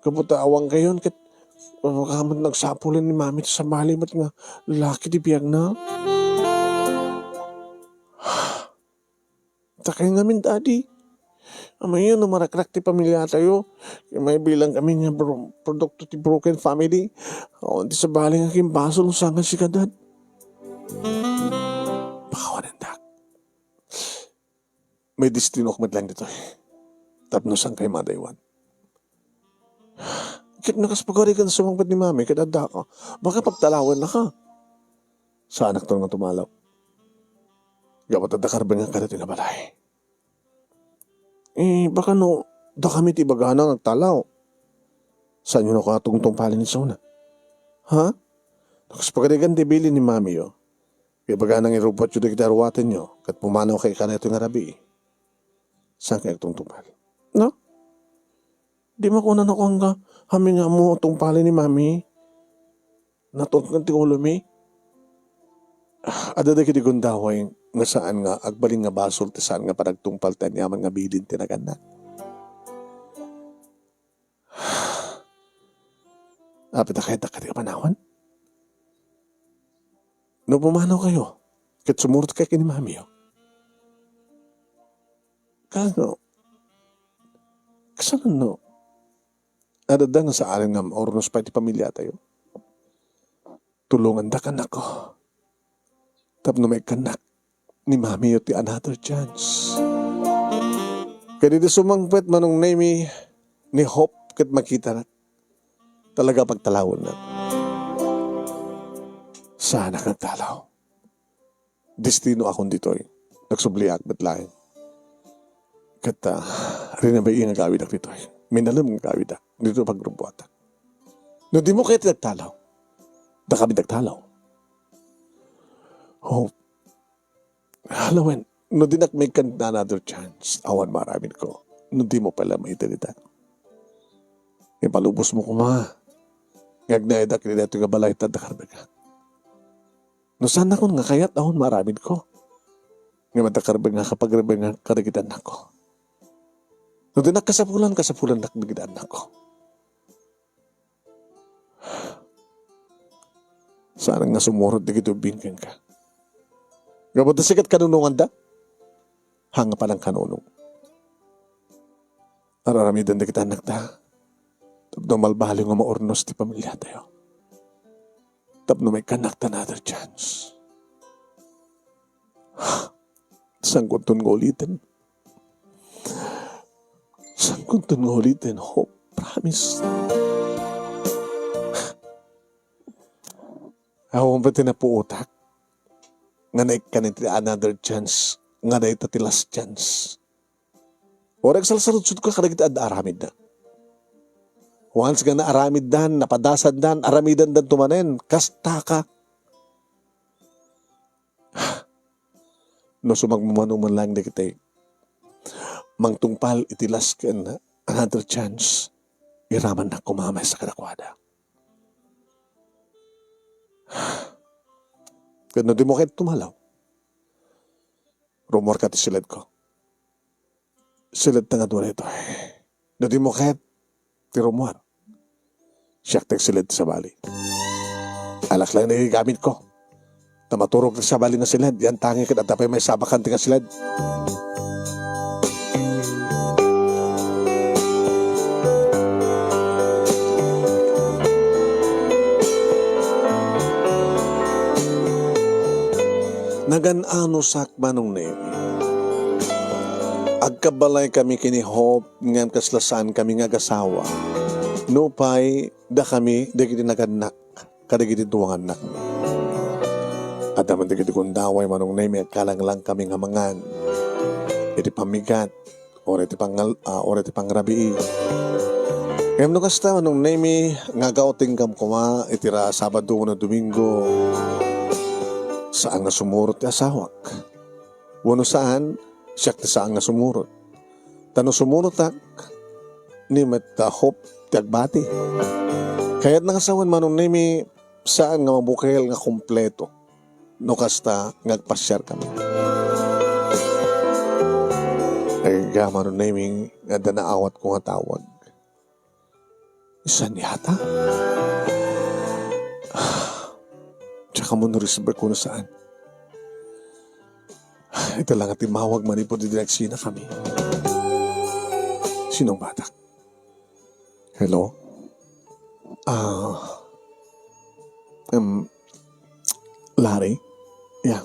kabuta awang kayon kit, makakamad nagsapulin ni mami sa malimat nga, laki di biyag na. Takay ngamin, Daddy. Amay yun, marakrak ti pamilya tayo. May bilang kami nga produkto ti broken family. O, di sa baling aking baso nung sangan si kadad. Pakawanan, Dak. May distinok lang dito. Tapno sang kay Madaywan. Kit nakaspagari ka na sumangpad ni mami, kadada ka. Baka pagtalawan na ka. Sa anak to nga tumalaw. Gawat at dakarbang nga kada tinabalay. Baka no, da kami tibagana ng talaw. Saan yun ako atungtong palin ni Sona? Ha? Nakaspagari bili ni mami yo. Kaya baga nang irupot yun na kita ruwatan nyo, kat pumanaw kay ka na ito nga rabi. Saan kayo itong tumpal? No? Di makunan ako hangga, hamin nga mo itong pali ni mami. Natot ng tingulo mi. Adada kiti gundaway nga saan nga, agbaling nga basol, ti saan nga paragtungpal tayo yaman nga bilin tinagan na. Apit na kahit ka panawan? No pumanaw kayo, kat sumurot ka kini mami yo. Kano? Kasalan no? Adada nga sa alin nga ornos pa iti pamilya tayo. Tulungan da kanak ko. Tapno may kanak ni mami yo ti another chance. Kaya dito sumangpet manong name ni Hope kat makita na. Talaga pagtalawon na. Sana kang talaw. Destino akong dito'y. Nagsubliak ba't lain. Kata, rin na ba yung nagawid ak dito'y. Minalam ng gawid ak. Dito pagrubuatan. No di mo kayo tinagtalaw. Da kami nagtalaw. Hope. Halawen, no di nak may another chance. Awan maraming ko. No di mo pala maitalita. Ipalubos mo ko ma. Ngagnaid ak nila ito nga balay tadakarbag ka. No sana ko nga kaya't ahon maraming ko. Nga matakarbag nga kapag rabag nga karagitan ako. No din kasapulan naknagitan ako. Sana nga sumurot na gito bingkang ka. Gabot na sikat kanunungan da? Hanga pa lang kanunong. Araramidan na kita anak da. Tapno malbalo nga maornos ti pamilya tayo. Tapno may kanak ta another chance. Sang kunton nga ulitin. Sang kunton nga ulitin. Hope, promise. Ako ba tinapuutak? Nga na ikanin ti another chance. Nga na ita ti last chance. Orag salsaludsud ko kadagit ad aramid na. Once nga na aramid dan, napadasan dan, aramidan dan tumanen, kasta ka. No sumagmamanong man lang na kita mangtungpal itilas ka na another chance. Iraman na kumamay sa kadakwada. Kaya di mo kayo tumalaw. Rumor ka ti silid ko. Silid na nga doon ito. No di mo kayo ti rumor. Siyak tagsilid sa bali. Alak lang na gamit ko. Tamaturog sa bali nga silid. Yan tangi ka at tapay may sabakan ti nga silid. Nagan-ano sakma nung name. Agkabalay kami kini Hope ngan kaslasan kami nga gasawa. No pay da kami da kiti naganak kada kiti tuwangan nak. At naman da kiti kundaway manong name kalang lang kami nga mangan. Iti pamigat or iti pangrabii. Kaya no kasta manong name nga gauting kam kuma itira Sabado na Domingo. Saan nga sumurot ti asawak? Wano saan? Siyak ti saan nga sumurot. Tano sumurot ak, ni mata Hope ti agbati. Kaya't nangasawan manong nimi saan nga mabukil nga kompleto. No kasta ngagpasyar kami. Ay manong nimi nga danaawat ko nga tawag. Isan yata? Tsaka mo narisber ko na saan. Ito lang at timawag manipod di direksina kami. Sinong batak? Hello? Larry? Yeah.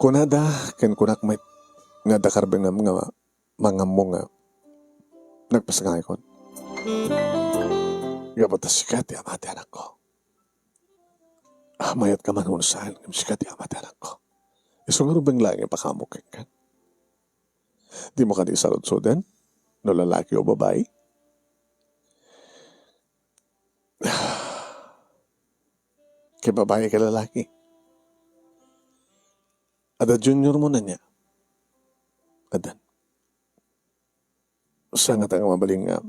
Kunada, ken kunak may nga dakarbeng nga mga mo nga nagpasangay ko. Gabatas sikat, amati anak ko. Mayat ka man unasahan, sikat, amati anak ko. Iso nga rubang lang yung pakamukin ka. Di mo ka di sarod-sodan, no lalaki o babae. Kay babae ka lalaki. Ada junior mo na niya. Adan. Saan nga tayo mabaling nga?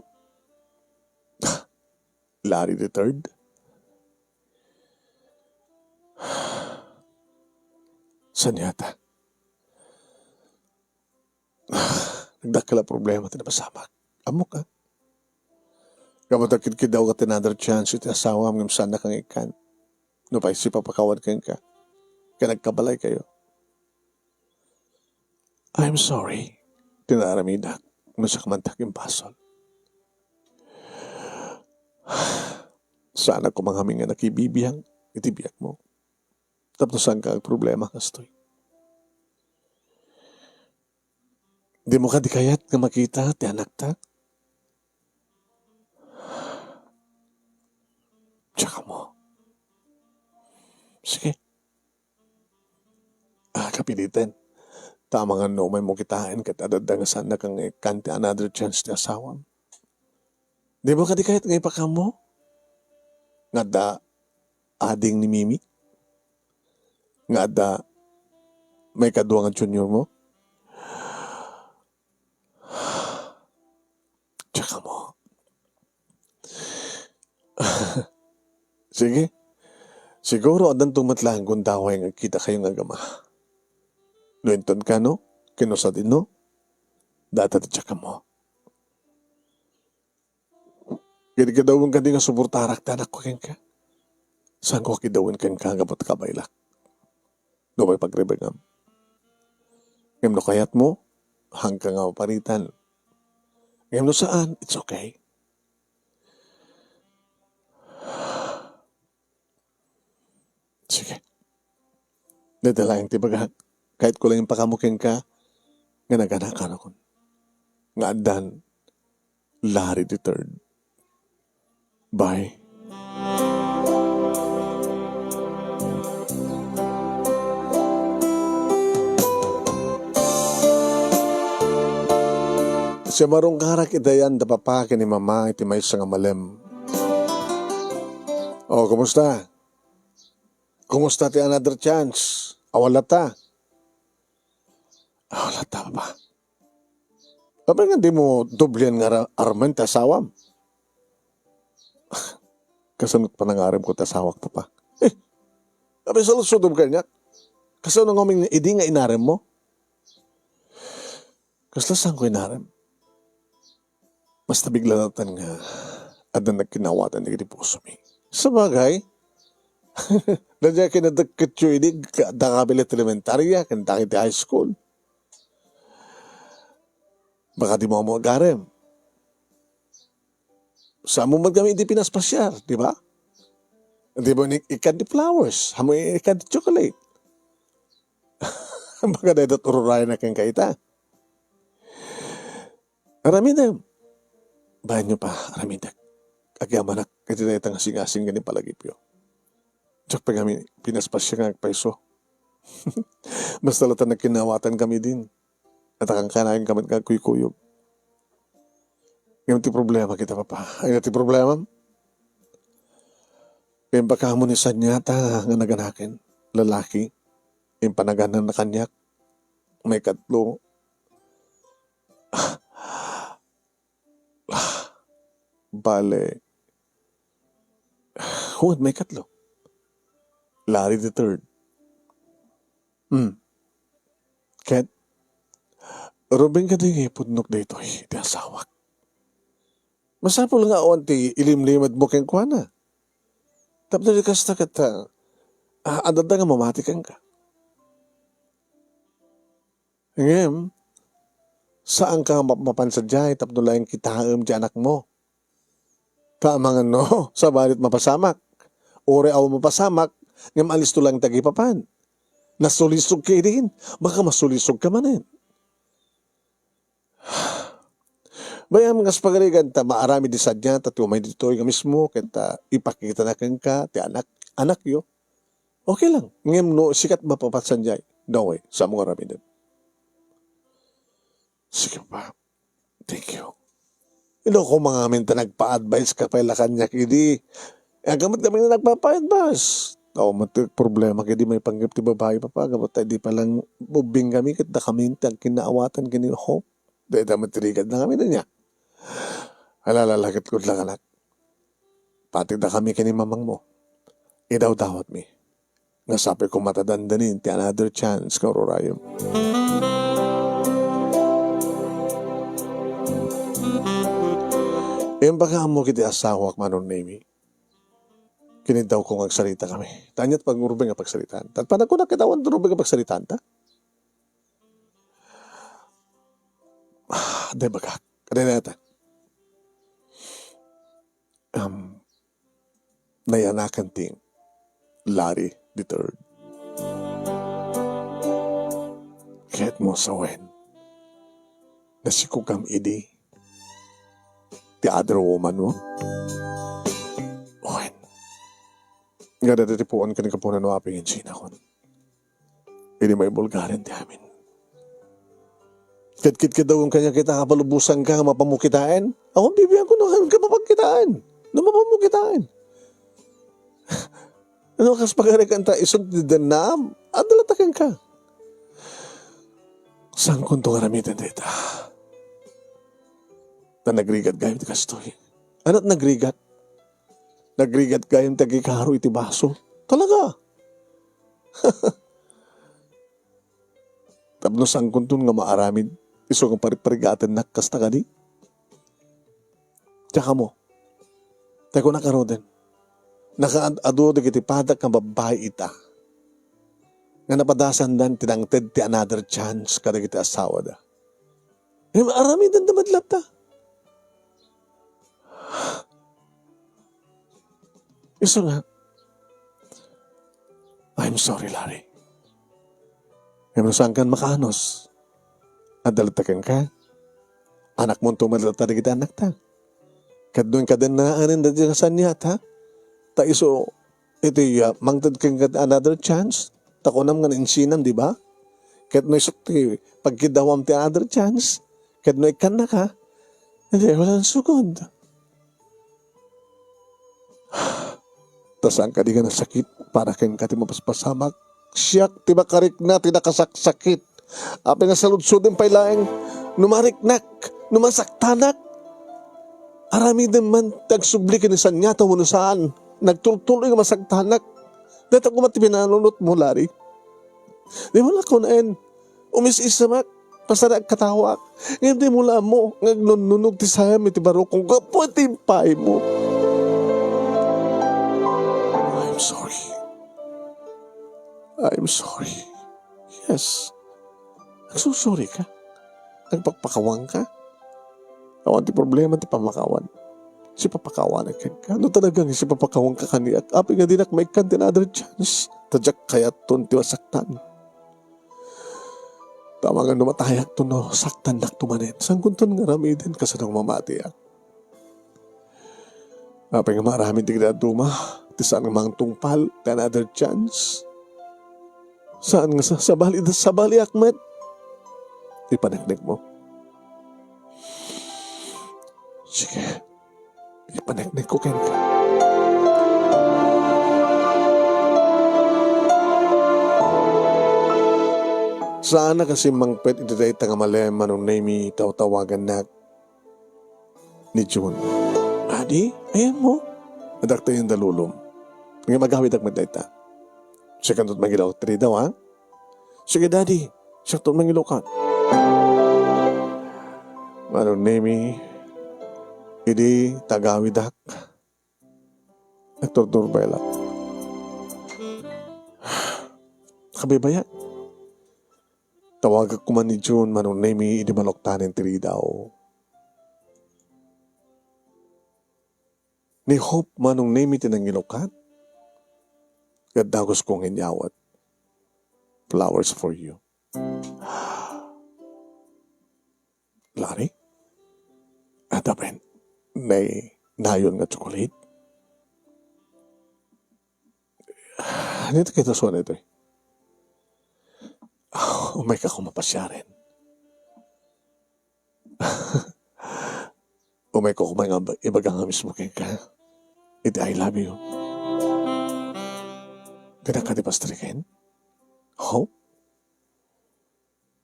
Larry the Third? Saan yata? Nagdakala problema ito na masamak. Amo ka. Kamatakid daw ka another chance iti asawa ng sana kang ikan. No pa isip papakawan kang ka. Kaya nagkabalay kayo. I'm sorry. Tinaramidak. Masak mantak yung basol. Sana ko manghaming nga nakibibiyang itibiyak mo. Tapos saan ka ang problema kastoy? Di mo ka di kayat nga makita ti anak ta? Tsaka mo. Sige. Kapilitin. Tama nga no, may mo kitain kat adadang sana kang kanti another chance ti asawam. Di mo ka di kahit nga ipakam mo? Nga da ading ni Mimi? Nga da may kadwa nga junior mo? Tsaka mo. Sige. Siguro adan tumatlang kung daway nga kita kayo nga gama. Nuenton ka no? Kinusa din no? Data ti tsaka mo. Gini ka daw ka di nga suportarak tanak ko ken ka. Saan ko kidawin ken ka gabat kabaylak? No may pagrebengam. Ngem no kayat mo, hanggang nga paritan. Ngem no saan, it's okay. Sige. Dadalayan ti baga. Kahit ko lang yung pakamukin ka, nga naganakan ako. Nga adan, Larry the Third. Bye. Siya marong karak idayan da papake ni mama iti may nga malem. Oh, kumusta? Kumusta ti another chance? Awala ta? Awala ta ba? Kapag nga di mo dublian nga armen ta asawam. Kasanot pa nangarim ko ta asawak pa pa. Kapag sa lusudom ka niya, kasanot nga ngoming idi nga inarem mo? Kasla saan ko inarem? Basta bigla natin nga adan nagkinawatan ni puso mi. Sa bagay, nandiyan kinadagkat yung inig dakabilit elementarya, kantakit high school. Baka di mo mag-arem. Sa mo magkami hindi pinaspasyar, di ba? Di ba ikan di flowers, hamoy ikan di chocolate. Baka dahil tururay na kang kaita. Aramidak. Bahan nyo pa, aramidak. Agyaman na, kasi na itang asing-asing ganing palagipyo. Tsak pa kami, pinaspasya nga paiso. Basta latan na kinawatan kami din. At akang kanain kami kagkuyukuyog. Ngayon ti problema kita pa. Ay ti problema? Kaya baka mo ni Sanyata nga naganakin. Lalaki. Yung panaganan na kanyak. May katlo. Bale. Huwag may katlo. Larry the Third. Ket. Robin ka din ipudnok dito iti asawak. Masapol nga o ti ilimlimad mo keng kuwana. Tapos na kasta kata, adada nga mamatikan ka. Ngayon, saan ka mapansadyay tapos lang kitaam di anak mo? Tama nga no, sa balit mapasamak. Ore aw mapasamak, ngam alis to lang tagipapan. Nasulisog ka din, baka masulisog ka manin. Bayang mga spagarigan ta maarami di sadya ta tumay dito nga mismo kita ipakita na ka ti anak yo. Okay lang. Ngem no sikat ba papatsan jay? No way. Sa mga rami din. Sige pa. Thank you. Ino ko mga minta nagpa-advise ka pala kanya kidi. Ang gamot kami na nagpapa-advise. Oo, matik problema kidi may panggap ti babae pa pa. Gamot tayo di palang bubing kami kat na kami ang kinaawatan kini hope. Dahil na matirigad na kami na niya. Alalalakit ko lang anak. Patig na kami kini mamang mo. Idaw dawat mi. Nasabi ko matadandanin ti another chance ka rurayom. Yung baka mo kiti asawa ak manon nemi. Kinidaw ko agsalita kami. Tanyat pag urubing nga pagsalitaan. At paano ko nakitawan urubing nga pagsalitaan ta? Day baka. Kada nata. Nayanakan ting Larry III. Kahit mo sa wen. Nasikukam idi. The other woman mo. Wen. Nga dadatipuan ka ni kapunan no apingin sina kon. Hindi may bulgarin di amin. Kit-kit ka daw ang kanya kita kapalubusan ka mapamukitain. Ako bibigyan ko nung ka mapagkitain. Nung mapamukitain. Ano kas pagarikan ta isod di danam? Adalatakan ka. Saan kong itong aramitan dito? Na nagrigat gayong ti kastoy. Ano't nagrigat? Nagrigat gayong tagikaro iti baso. Talaga. Tapno saan kong itong nga maaramid. Iso kong pariparigatan na kasta ka di. Tsaka mo. Teko nakaroden. Nakaado di kiti padak ng babae ita. Nga napadasan dan tinangted ti another chance kada kiti asawa da. Arami dan damadlap ta. Iso nga. I'm sorry, Larry. Ngayon saan kan makanos? Adalatakan ka. Anak mo tumadalata di kita anak ta. Kadun ka din na anin dati ka sanya ta. Ta iso, ito mangtad kang another chance. Takunam nga insinam, di ba? Kahit no isok ti, pagkidawam ti another chance. Kahit no ikan na ka, hindi, walang sugod. Tasang ka di ka na sakit, para kang ka ti mapaspasamak. Siyak, ti bakarik na, ti nakasaksakit. Api nga saludsudin pa'y laeng, numariknak, numasaktanak. Arami din man, tagsubli ka ni sanyata mo saan. Nagtultuloy nga masagtanak. Dito ko mati pinanunot mo, Larry. Di mo lang kunain. Umis-isamak. Pasarag katawak. Ngayon di mo lang mo. Ngagnununog ti sayam iti baro kung kaputimpay mo. I'm sorry. I'm sorry. Yes. Nagsusorry ka. Nagpagpakawang ka. Awan ti problema ti pamakawan. Si papakawan ka. Ano talagang si papakawan ka kaniyak? Api nga dinak may kantin another chance. Tadyak kaya ton ti wasaktan. Tama nga numatayak to no saktan nak tumanin. Sangkunton nga rami din kasanang mamati ak. Api nga marami ti kinaduma. Ti saan nga mang tungpal. Another chance. Saan nga sabali akmet. Ipanagnig mo. Sige. Ipanagnig ko ken ka. Sana kasi mangpet iti dayta nga malema nung nami tawagan na ni June. Adi, ayan mo. Adakta yung dalulom. Nga magawid ak dayta. Siya kantot magilaw. Tiri daw ha? Sige daddy. Siya kantot magilaw ka. Manong nami idi tagawidak. Nagturturbay lang. Kabibaya. Tawagak ko man ni June manong nami idi maloktanin tiri daw. Ni Hope manong nami tinangilokat. Gadagos kong inyawat. Flowers for you. Larry? At apen, nayon nga chocolate. Ano ito kita suwan ito eh? Umay ka kumapasya rin. Umay ko kumay nga ibagang nga mismo kay ka. Iti I love you. Ganda ka di pastrikin? Oh?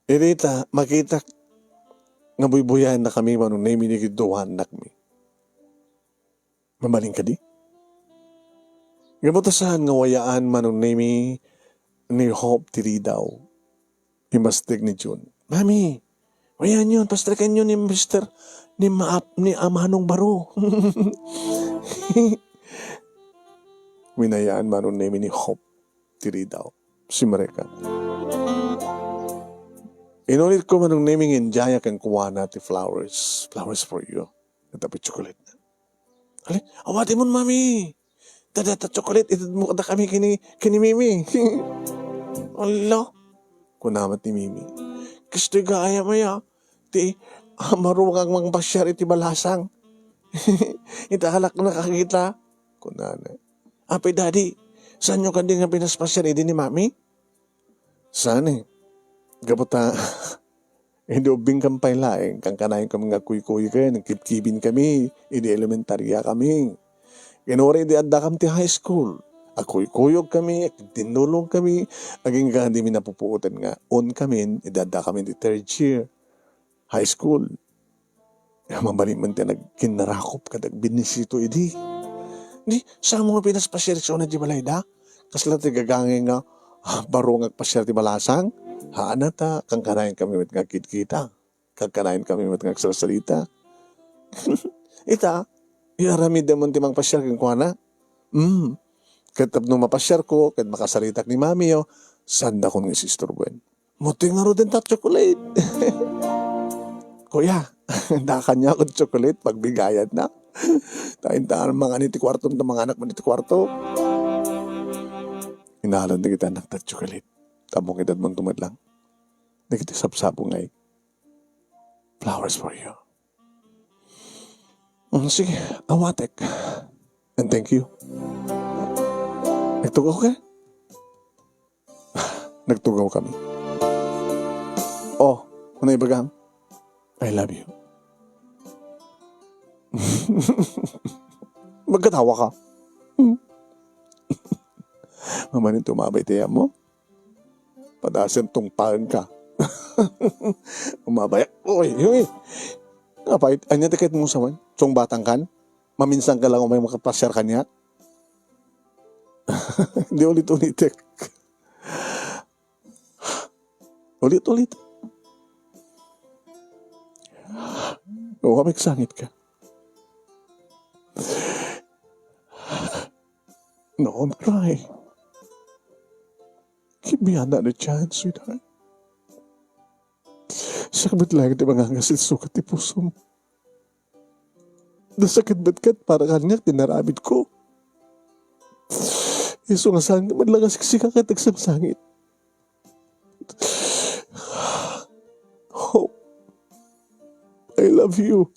Irita, makita nga buybuyan na kami manong name ni Giduhan nakmi. Mamaling ka di? Gamutasan nga wayaan manong name ni Hope tiri daw. Imastig ni June. Mami, wayan yun, pastrikan yun ni Mr. ni Amanong Baro. Winayaan manong name ni Hope tiri daw. Si Mareka. Inulit ko manong naming injaya kang kuha natin flowers. Flowers for you. Natapi chocolate na. Hali, awati mo mami. Tadata chocolate. Itad mo kada kami kini Mimi. Allah. Kunamat ni Mimi. Gusto gaya maya. Ti, marungang mga pasyar iti balasang. Itahalak na nakakita. Kunana. Ape daddy, saan nyo kandi nga pinaspasyar iti ni mami? Saan eh? Gabuta, hindi ubing kampay laeng, kang kanayin kami nga kuy-kuy kayo, nagkipkibin kami, hindi elementarya kami. Kinuri di adda kam ti high school. Akuy-kuyog kami, tinulong kami, aging nga hindi mi napupuutan nga, on kami, idada kami di third year, high school. Mabalik man tayo nagkinarakop ka, nagbinisito idi. Di, saan mo nga pinaspasyar siya na di balay da? Kasla ti gagangin nga, baro nga pasyar ti balasang? Haan ta, kang kanayin kami mat nga kita. Kang kanayin kami mat nga agsasalita. Ita, iaramid demon ti mang pasyar kang kuha na. Katap nung mapasyar ko, kat makasalitak ni mami yo, sanda ko nga sister Gwen. Muti nga ro din ta chocolate. Kuya, dakan niya akong chocolate pagbigayad na. Tain-taan mga niti kwarto ng mga anak mo niti kwarto. Inahalan na kita ng chocolate. Tamong edad mong tumadlang. Nakitisap-sapo ngay. Flowers for you. Sige, awatek. And thank you. Nagtugaw ka? Nagtugaw kami. Oh, unay bagang. I love you. Magkatawa ka. Mamanin tumabay tiya mo. Padasan tungpahan ka. Umabay. Uy. Kapait, anya tikit mo sawan? Tsong batang kan? Maminsan ka lang umay makapasyar kanya? Hindi ulit-ulit. Ulit-ulit. O, sangit ka. No, I'm crying. Give me another chance, sweetheart. Sakit lang di mangangasil sukat ti puso mo. Nasakit ba't kat para kanyak tinaramid ko. Iso nga sangit, madlang siksika ka tagsang sangit. Hope, I love you.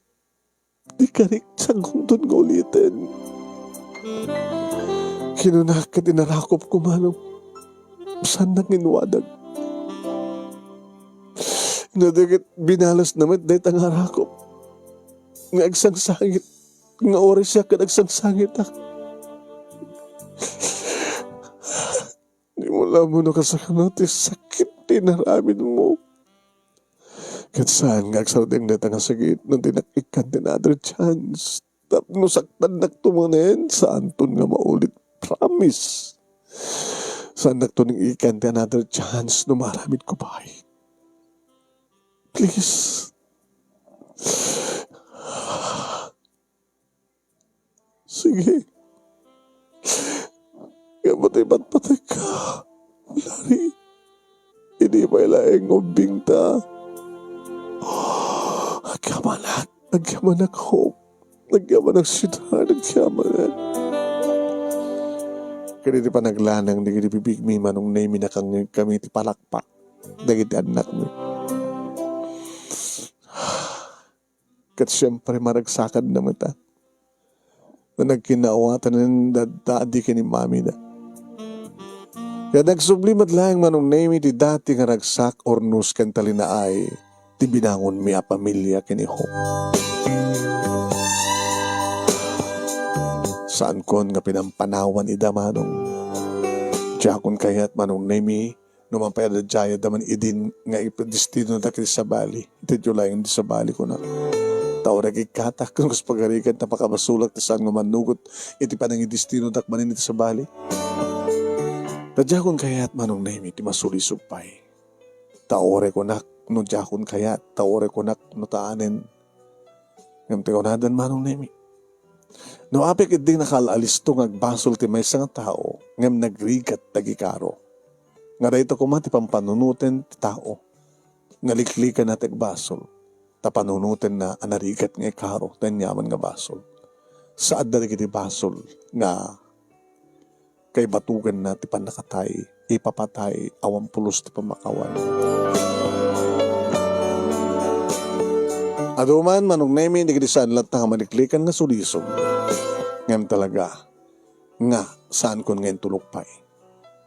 Di ka rin siyang kundun nga ulitin. Kinunak ka dinarakop ko manong saan nang inuwadag. Nadagit binalas naman dahil ang harakop. Nga agsang sangit. Nga oras siya ka agsang sangit ak. Di mo lamon ka sa kanati sakit tinaramin mo. Kat saan nga agsardeng data nga sakit nung tinakikan din another chance. Tapno saktan nagtumanin saan ton nga maulit. Promise. Saan nagtuning ikan din another chance no maramit ko ba? Please. Sige. Kapatay-patay ka. Lari. Hindi may laeng ubing ta. Agyaman ang hope. Agyaman ang sweetheart. Agyaman. Kaya di pa naglanang di bibigmi manong name na kami ti palakpak. Dagiti anak mo. kat siyempre maragsakan naman ta. Na nagkinaawatan ng dadadi ka ni mami na. Kaya nagsublimat lang manong name ti dati nga ragsak or nus kan talina ay ti binangon mi a pamilya kiniho. Saan kon nga pinampanawan ida manong. Jakon kayat manong name numampayad jaya daman idin nga ipadistino na kiti sa bali. Iti julay hindi sa bali ko na. Tao nagikatak kung pagarikan na pakabasulag ta saan nga manugot iti panangidistino dakmanin iti sa bali. Tadjakon kayat manong name iti masulisupay. Taore ko nak no jakon kayat, taore ko nak no taanen. Ngam tikonadan manong name. No apik iti nakalalis to ngagbasol ti may nga tao ngam nagrigat tagikaro. Nga dahito kumati pampanunutin ti tao. Ngaliklikan na tagbasol. Tapanunutin na anarigat nga ikaro tanyaman nga basol. Saad na iti basol nga kay batugan na ti panakatay, ipapatay, awang pulos ti pamakawan. Aduman manong nemi hindi saan lahat na maniklikan nga sulisong. Ngam talaga nga saan kon ngayon tulukpay.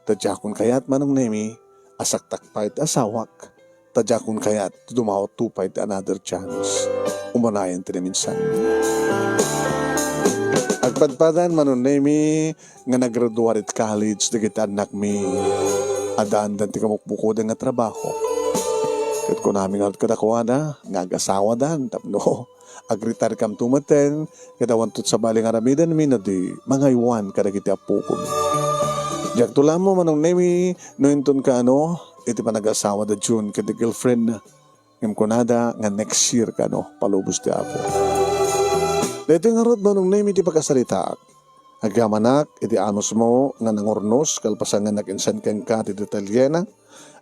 Tadjakon kayat manong nemi asaktakpay ti asawak. Tadjakon kayat dumawat tupay ti another chance. Umanayan ti na minsan. Agpadpadan manon nemi nga nagraduate college di kita anak mi adan ti kamukbukod nga trabaho. Kat ko namin nga kadakwada nga agasawa dan tapno agritar kam tumaten kadawan tut sa baling aramidan mi na di mga iwan kadagiti apo ko. Jak tula mo manong nemi no inton ka iti pa nag-asawa da June kiti girlfriend na. Ngam kunada nga next year ka palubos ti apo. Dito nga rod manong name iti pagkasalita. Agamanak iti anos mo nga nangornos kalpasan nga nakinsan kang ka ti detalyena.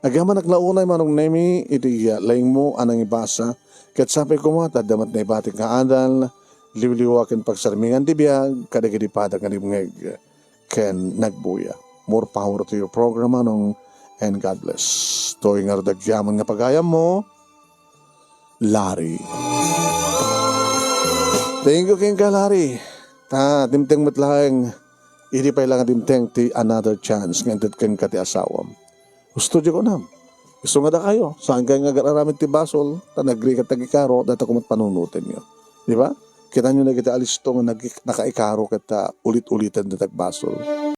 Agamanak launay manong name iti laing mo anang ibasa. Kat sapay ko mo tadamat na ibating nga adal. Liwliwakin pagsarmingan ti biyag kadagiti padag nga limngeg ken nagbuya. More power to your program anong and God bless. Toy nga radagyaman nga pagayam mo, Larry. Thank you king ka, Larry. Dimteng matlang, hindi pa ilang dimteng ti another chance nga intit kang kati asawam. Gusto di ko nam. Gusto nga da kayo. Saan kayo nga gararamit ti basol, nagri ka tagikaro, data kumat panunutin nyo. Di ba? Kita nyo na kita alisto nga nakaikaro kita ulit-ulitan na tagbasol.